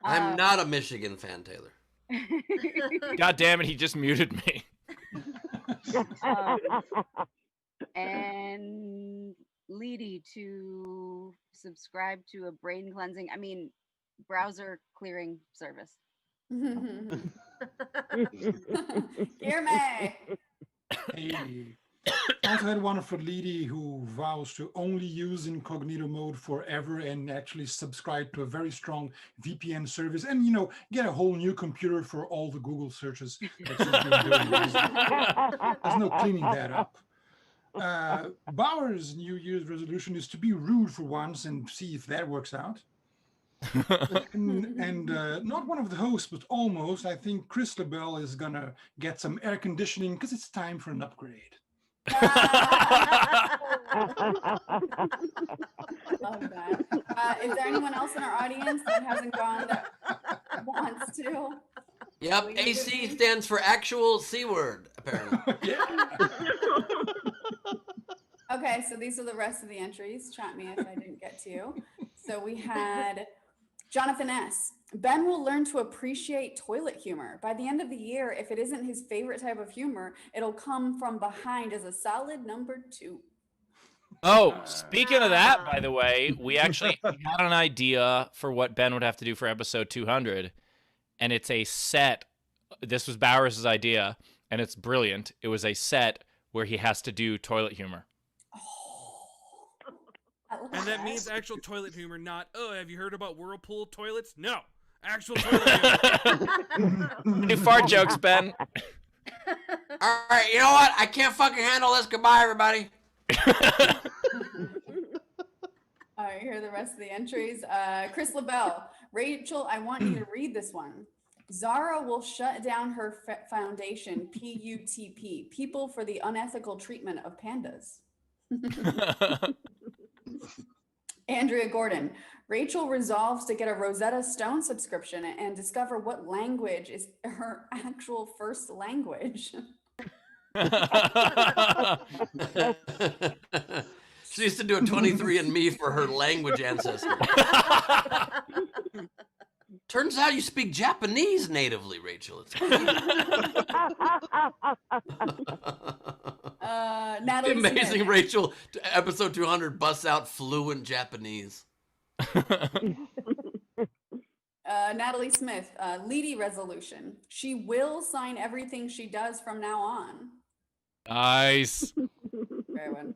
I'm not a Michigan fan, Taylor. God damn it, he just muted me. And Leedy to subscribe to a brain cleansing, browser clearing service. Guillermo. Hey. I also had one for Leedy who vows to only use incognito mode forever and actually subscribe to a very strong VPN service and, get a whole new computer for all the Google searches that she's been doing. There's no cleaning that up. Bauer's New Year's resolution is to be rude for once and see if that works out. and not one of the hosts, but almost. I think Chris LaBelle is gonna get some air conditioning because it's time for an upgrade. Love that. Is there anyone else in our audience that hasn't gone that wants to? Yep, AC stands for actual C word, apparently. Okay, so these are the rest of the entries. Chat me if I didn't get to you. So we had Jonathan S. Ben will learn to appreciate toilet humor. By the end of the year, if it isn't his favorite type of humor, it'll come from behind as a solid number 2. Oh, speaking of that, by the way, we actually had an idea for what Ben would have to do for episode 200, and it's a set. This was Bowers' idea, and it's brilliant. It was a set where he has to do toilet humor. And that means actual toilet humor, not, have you heard about Whirlpool toilets? No. Actual toilet humor. New fart jokes, Ben. All right, you know what? I can't fucking handle this. Goodbye, everybody. All right, here are the rest of the entries. Chris LaBelle. Rachel, I want you to read this one. Zara will shut down her foundation, PUTP, People for the Unethical Treatment of Pandas. Andrea Gordon. Rachel resolves to get a Rosetta Stone subscription and discover what language is her actual first language. She used to do a 23andMe for her language ancestry. Turns out you speak Japanese natively, Rachel. It's Natalie amazing. Smith. Rachel, episode 200 busts out fluent Japanese. Natalie Smith, Leedy resolution. She will sign everything she does from now on. Nice. Very one.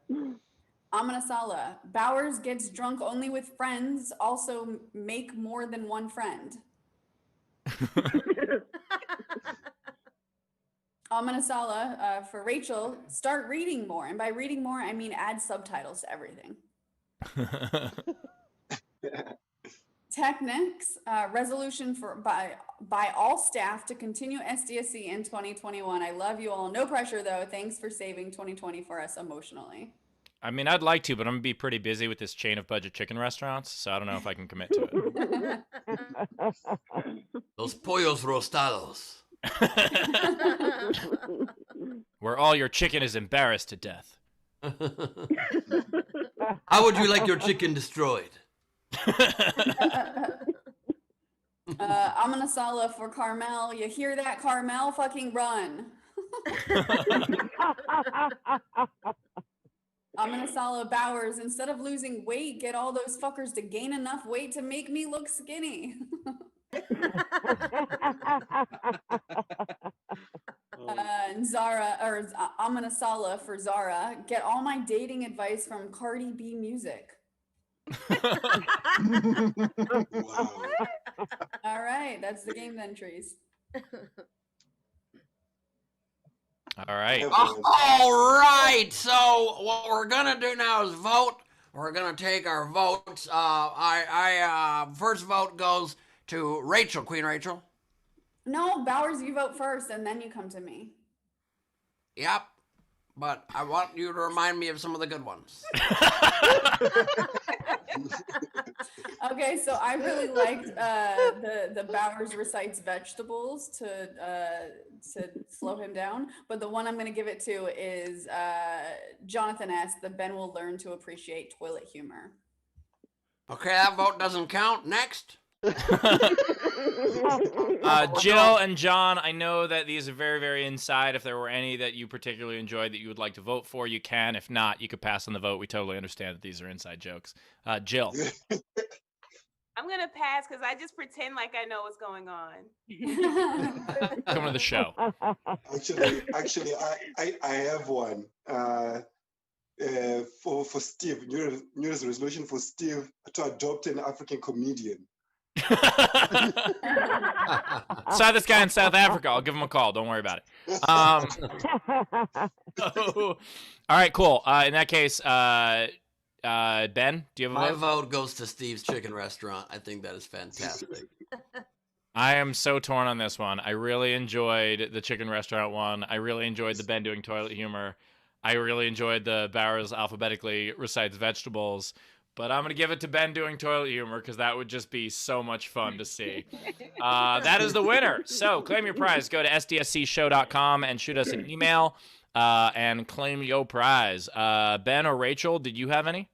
Amina Sala, Bowers gets drunk only with friends, also make more than one friend. Amina Sala, for Rachel, start reading more. And by reading more, I mean add subtitles to everything. Technics, resolution by all staff to continue SDSC in 2021. I love you all. No pressure though. Thanks for saving 2020 for us emotionally. I mean, I'd like to, but I'm going to be pretty busy with this chain of budget chicken restaurants, so I don't know if I can commit to it. Los pollos rostados. Where all your chicken is embarrassed to death. How would you like your chicken destroyed? Amina Sala for Carmel. You hear that, Carmel? Fucking run. Amina Sala Bowers. Instead of losing weight, get all those fuckers to gain enough weight to make me look skinny. And Zara, or Amina Sala for Zara. Get all my dating advice from Cardi B Music. All right, that's the game entries. All right. All right. So what we're gonna do now is vote. We're gonna take our votes. First vote goes to Rachel, Queen Rachel. No, Bowers, you vote first, and then you come to me. Yep. But I want you to remind me of some of the good ones. Okay, so I really liked the Bowers recites vegetables to slow him down, but the one I'm going to give it to is Jonathan S. The Ben will learn to appreciate toilet humor. Okay, that vote doesn't count. Next. Jill and John, I know that these are very, very inside. If there were any that you particularly enjoyed that you would like to vote for, you can. If not, you could pass on the vote. We totally understand that these are inside jokes. Jill. I'm going to pass because I just pretend like I know what's going on. Come to the show. Actually, I have one. For Steve, New Year's resolution for Steve to adopt an African comedian. Saw this guy in South Africa. I'll give him a call. Don't worry about it. All right, cool. In that case, Ben, do you have a My vote? vote goes to Steve's Chicken Restaurant. I think that is fantastic. I am so torn on this one. I really enjoyed the chicken restaurant one. I really enjoyed the Ben doing toilet humor. I really enjoyed the Bowers alphabetically recites vegetables. But I'm going to give it to Ben doing toilet humor because that would just be so much fun to see. That is the winner. So claim your prize. Go to sdscshow.com and shoot us an email and claim your prize. Ben or Rachel, did you have any?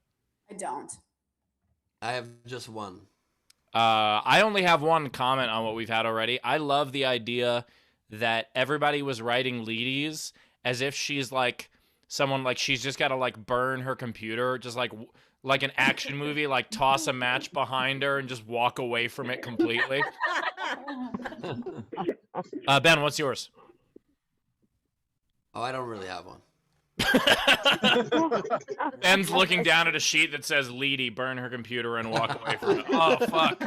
I don't. I have just one. I only have one comment on what we've had already. I love the idea that everybody was writing Leedies as if she's like someone like she's just got to like burn her computer, just like an action movie, like toss a match behind her and just walk away from it completely. Ben, what's yours? Oh, I don't really have one. Ben's looking down at a sheet that says Leedy, burn her computer and walk away from it. Oh, fuck.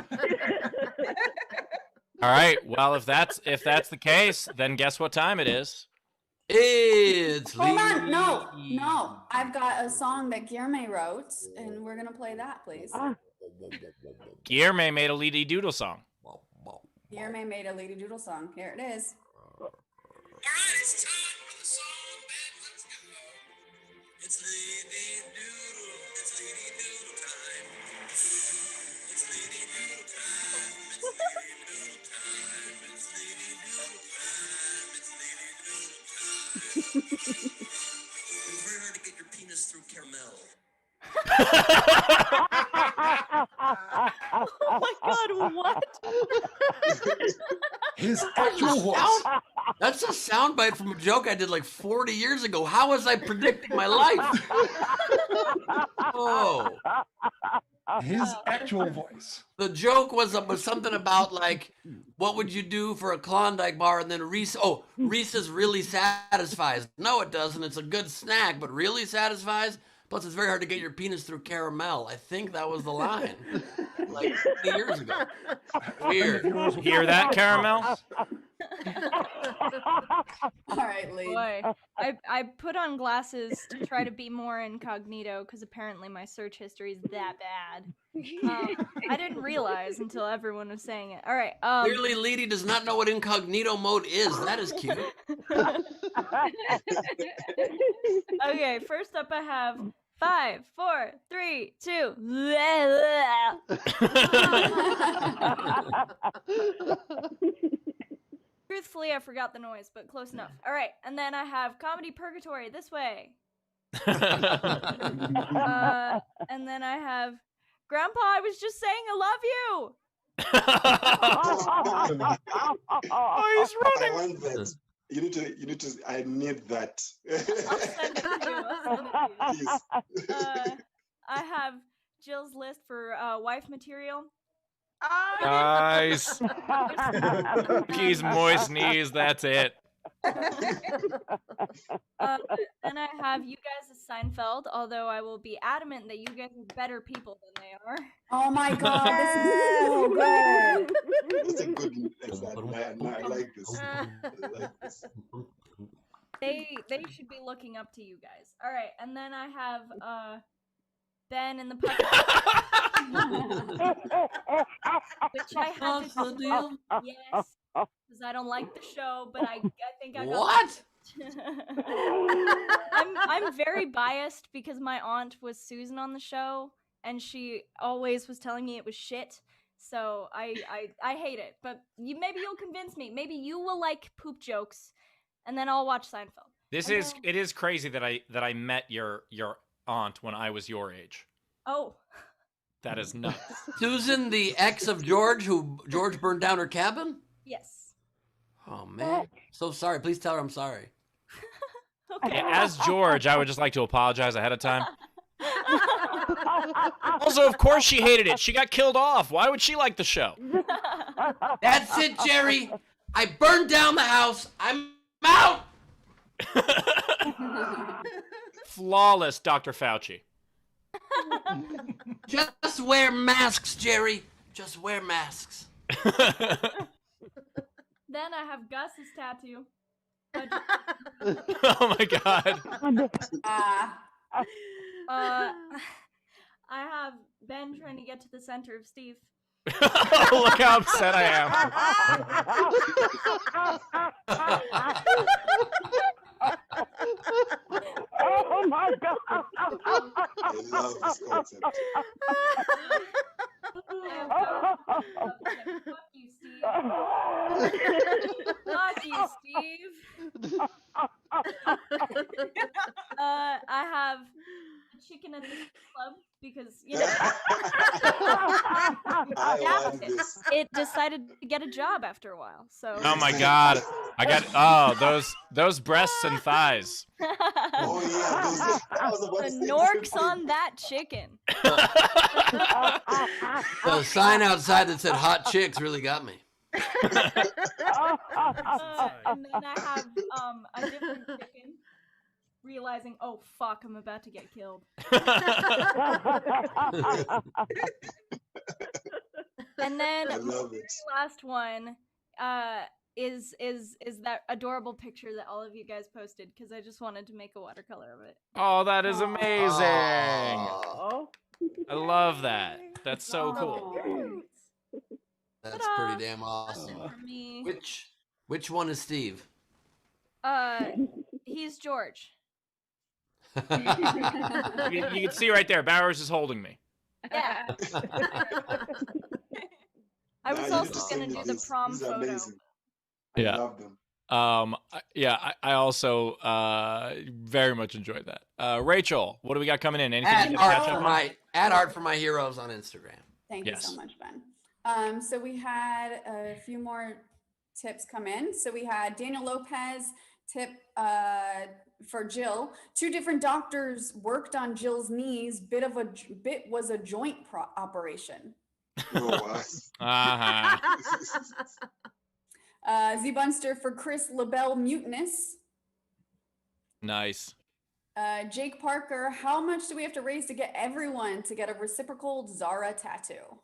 All right. Well, if that's the case, then guess what time it is? It's Hold on, no. I've got a song that Guillermo wrote, and we're gonna play that, please. Guillermo made a Leedy Doodle song. Guillermo made a Lady Doodle song. Here it is. It's time for the song, Ben. Let's go. It's Lady Doodle. It's Lady Doodle time. It's Lady Doodle time. It's Lady Doodle time. It's Lady Doodle time. It's Lady Doodle time. It's very hard to get your penis through caramel. Oh my God, what? His actual voice. That's a soundbite from a joke I did like 40 years ago. How was I predicting my life? Oh. His actual voice. The joke was something about like, what would you do for a Klondike bar? And then Reese's really satisfies. No, it doesn't. It's a good snack, but really satisfies. Plus, it's very hard to get your penis through caramel. I think that was the line. Like 20 years ago. Weird. Hear that, caramel? All right, Lee. Boy, I put on glasses to try to be more incognito because apparently my search history is that bad. I didn't realize until everyone was saying it. All right. Clearly, Leedy does not know what incognito mode is. That is cute. Okay, first up I have 5, 4, 3, 2. Truthfully, I forgot the noise, but close enough. All right, and then I have Comedy Purgatory this way. And then I have Grandpa, I was just saying I love you. Oh, he's running. I want that. You need to, I need that. I'll send it to you. I have Jill's list for wife material. Nice. Peas, moist knees, that's it. And I have you guys as Seinfeld, although I will be adamant that you guys are better people than they are. Oh my God, this is so good. That's a good I like this. I like this. They should be looking up to you guys. All right, and then I have Ben in the puppet. Which I had to do. Yes, because I don't like the show, but I think I got What? I'm very biased because my aunt was Susan on the show, and she always was telling me it was shit. So I hate it. But maybe you'll convince me. Maybe you will like poop jokes, and then I'll watch Seinfeld. It is crazy that I met your aunt when I was your age. Oh. That is nuts. Susan, the ex of George, who George burned down her cabin? Yes. Oh, man. So sorry. Please tell her I'm sorry. Okay, as George, I would just like to apologize ahead of time. Also, of course she hated it. She got killed off. Why would she like the show? That's it, Jerry. I burned down the house. I'm out. Flawless, Dr. Fauci. Just wear masks, Jerry. Just wear masks. Then I have Gus's tattoo. Oh my god. I have Ben trying to get to the center of Steve. Oh, look how upset I am. Oh my god! I love this concept. Fuck you, Steve. Fuck you, Steve. I have a chicken at the club because, you know, it decided to get a job after a while. So. Oh my god. I got those breasts and thighs. Oh yeah, the Norks on that chicken. The sign outside that said "hot chicks" really got me. And then I have a different chicken, realizing, oh fuck, I'm about to get killed. And then the very last one is that adorable picture that all of you guys posted, because I just wanted to make a watercolor of it. Oh, that is amazing. Oh. I love that. That's so cool. That's pretty damn awesome. For me. Which one is Steve? He's George. You can see right there, Bowers is holding me. Yeah. I was also gonna do the prom these are photo. amazing. Yeah. I love them. I also very much enjoyed that. Rachel, what do we got coming in? Anything you Add can catch up on? art for my heroes on Instagram. Thank you so much, Ben. So we had a few more tips come in. So we had Daniel Lopez tip for Jill. 2 different doctors worked on Jill's knees. Bit was a joint operation. Z-Bunster for Chris LaBelle mutinous. Nice. Jake Parker, how much do we have to raise to get everyone to get a reciprocal Zara tattoo?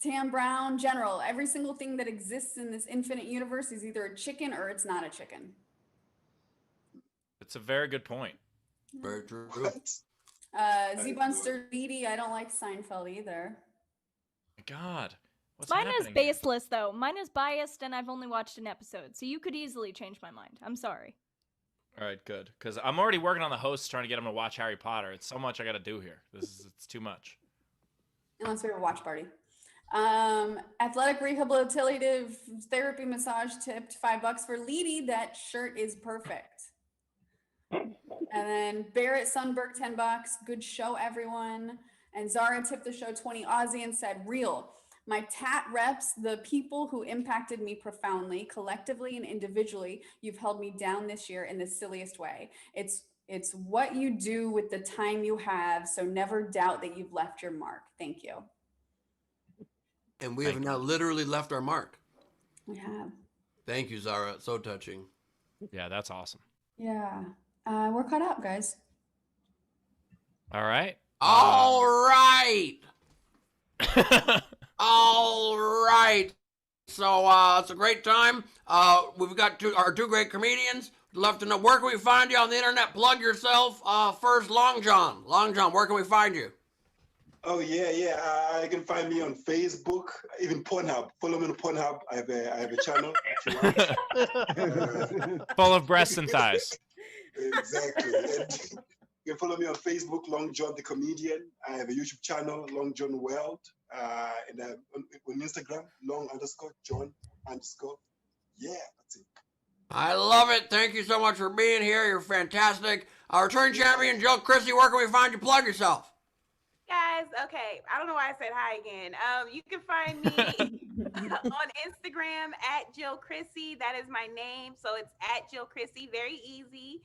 Tam Brown, General, every single thing that exists in this infinite universe is either a chicken or it's not a chicken. It's a very good point. Very true. Z-Bunster Beatty, I don't like Seinfeld either. My God. What's Mine is happening? baseless, though. Mine is biased, and I've only watched an episode, so you could easily change my mind. I'm sorry. All right, good. Because I'm already working on the hosts trying to get them to watch Harry Potter. It's so much I got to do here. It's too much. Unless we have a watch party. Athletic rehabilitative therapy massage tipped $5 for Leedy. That shirt is perfect. And then Barrett Sunberg, $10. Good show, everyone. And Zara tipped the show 20 Aussie and said, real. My tat reps, the people who impacted me profoundly, collectively and individually, you've held me down this year in the silliest way. It's what you do with the time you have, so never doubt that you've left your mark. Thank you. And we have now literally left our mark. We have. Thank you, Zara. So touching. Yeah, that's awesome. Yeah. We're caught up, guys. All right. All right. All right. So it's a great time. We've got our 2 great comedians. Love to know, where can we find you on the internet? Plug yourself. First, Long John. Long John, where can we find you? Oh yeah. You can find me on Facebook, even Pornhub. Follow me on Pornhub. I have a channel. If you want. Full of breasts and thighs. Exactly. And you can follow me on Facebook, Long John the Comedian. I have a YouTube channel, Long John World, and on Instagram, Long_John_. Yeah, that's it. I love it. Thank you so much for being here. You're fantastic. Our returning champion, Jil Chrissie, where can we find you? Plug yourself. Guys, okay. I don't know why I said hi again. You can find me on Instagram at Jil Chrissie. That is my name. So it's at Jil Chrissie. Very easy.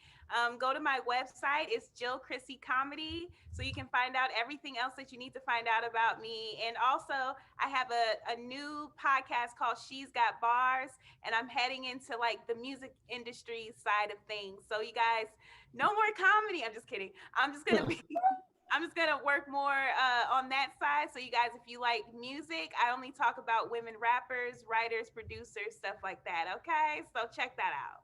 Go to my website. It's Jil Chrissie Comedy. So you can find out everything else that you need to find out about me. And also, I have a new podcast called She's Got Bars. And I'm heading into like the music industry side of things. So you guys, no more comedy. I'm just kidding. I'm just going to work more on that side. So you guys, if you like music, I only talk about women rappers, writers, producers, stuff like that. Okay, so check that out.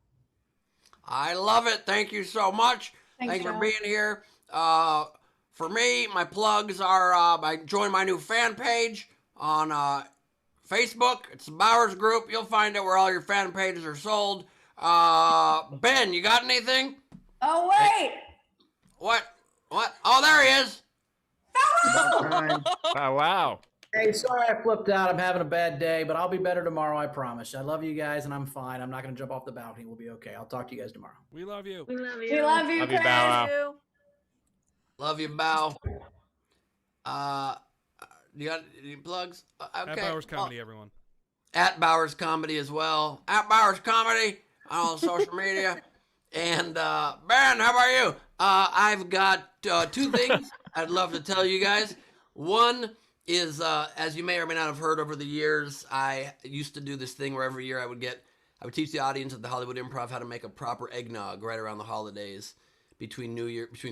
I love it. Thank you so much. Thanks for being here. For me, my plugs are I joined my new fan page on Facebook. It's the Bowers Group. You'll find it where all your fan pages are sold. Ben, you got anything? Oh, wait. What? Oh, there he is. Oh, wow. Hey, sorry I flipped out. I'm having a bad day, but I'll be better tomorrow, I promise. I love you guys, and I'm fine. I'm not going to jump off the balcony. We'll be okay. I'll talk to you guys tomorrow. We love you. We love you. We love you, Love you, Chris. Bow Wow. Love you, Bow. You got any plugs? Okay. At Bowers Comedy, everyone. At Bowers Comedy as well. At Bowers Comedy on all social media. And Ben, how about you? I've got two things I'd love to tell you guys. One is, as you may or may not have heard over the years, I used to do this thing where every year I would teach the audience at the Hollywood Improv how to make a proper eggnog right around the holidays between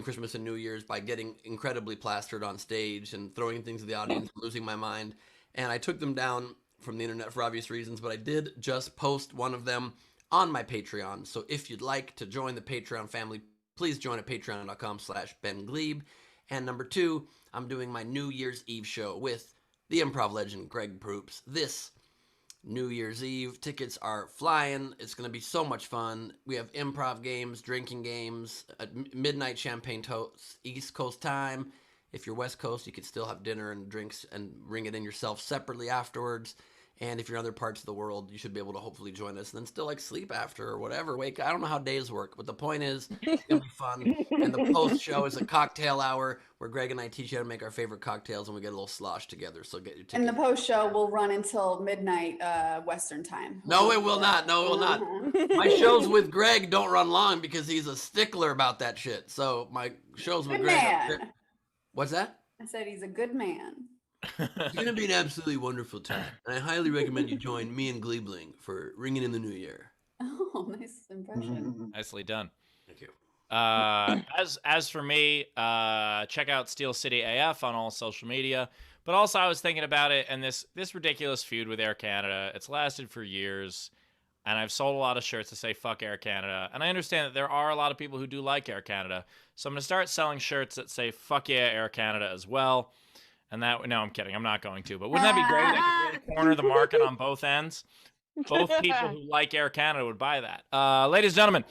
Christmas and New Year's by getting incredibly plastered on stage and throwing things at the audience, losing my mind. And I took them down from the internet for obvious reasons, but I did just post one of them on my Patreon. So if you'd like to join the Patreon family, please join at patreon.com/Ben Gleib. And number two, I'm doing my New Year's Eve show with the improv legend Greg Proops this New Year's Eve. Tickets are flying. It's going to be so much fun. We have improv games, drinking games, midnight champagne toast, East Coast time. If you're West Coast, you could still have dinner and drinks and ring it in yourself separately afterwards. And if you're in other parts of the world, you should be able to hopefully join us and then still like sleep after or whatever. Wake. I don't know how days work, but the point is it's going to be fun. And the post show is a cocktail hour where Greg and I teach you how to make our favorite cocktails and we get a little slosh together. So get your ticket. And the post show will run until midnight Western time. No, it will not. No, it will not. My shows with Greg don't run long because he's a stickler about that shit. So my shows with Good Greg. man. What's that? I said he's a good man. It's going to be an absolutely wonderful time. And I highly recommend you join me and Gleibling for Ringing in the New Year. Oh, nice impression. Nicely done. Thank you. As for me, check out Steel City AF on all social media. But also, I was thinking about it, and this ridiculous feud with Air Canada. It's lasted for years, and I've sold a lot of shirts that say "fuck Air Canada." And I understand that there are a lot of people who do like Air Canada, so I'm gonna start selling shirts that say "fuck yeah Air Canada" as well. And no, I'm kidding. I'm not going to. But wouldn't that be great? I could really corner the market on both ends. Both people who like Air Canada would buy that. Ladies and gentlemen,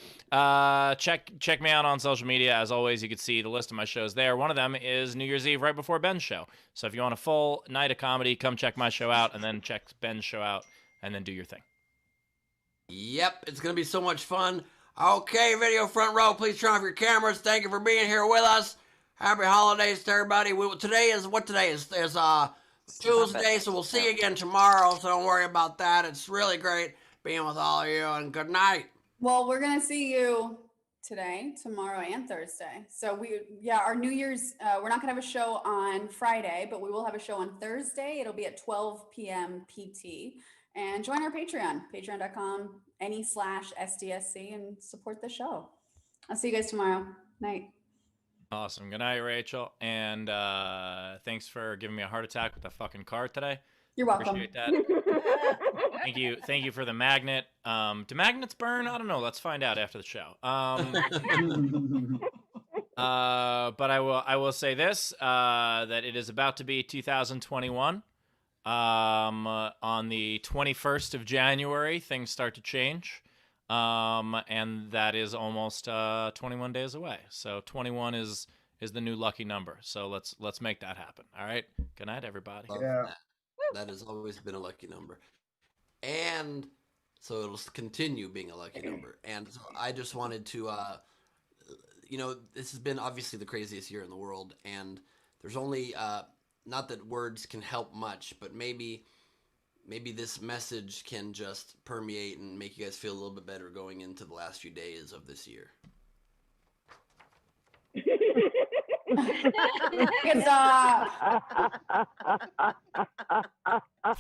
check me out on social media. As always, you can see the list of my shows there. One of them is New Year's Eve right before Ben's show. So if you want a full night of comedy, come check my show out and then check Ben's show out and then do your thing. Yep, it's going to be so much fun. Okay, video front row, please turn off your cameras. Thank you for being here with us. Happy holidays to everybody. Today is Tuesday, so we'll see you again tomorrow, so don't worry about that. It's really great being with all of you, and good night. Well, we're going to see you today, tomorrow, and Thursday. So our New Year's, we're not going to have a show on Friday, but we will have a show on Thursday. It'll be at 12 p.m. PT. And join our Patreon, patreon.com/NE/SDSC, and support the show. I'll see you guys tomorrow. Night. Awesome. Good night, Rachel. And thanks for giving me a heart attack with the fucking card today. You're welcome. Appreciate that. Thank you for the magnet. Do magnets burn? I don't know. Let's find out after the show. But I will say this, that it is about to be 2021. On the 21st of January, things start to change. And that is almost 21 days away. So 21 is the new lucky number. So let's make that happen. All right. Good night, everybody. Yeah. That has always been a lucky number. And so it'll continue being a lucky number. And so I just wanted to you know, this has been obviously the craziest year in the world, and there's only not that words can help much, but maybe this message can just permeate and make you guys feel a little bit better going into the last few days of this year. Good job.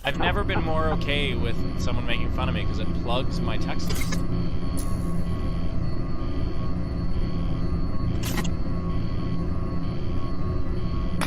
I've never been more okay with someone making fun of me because it plugs my text list.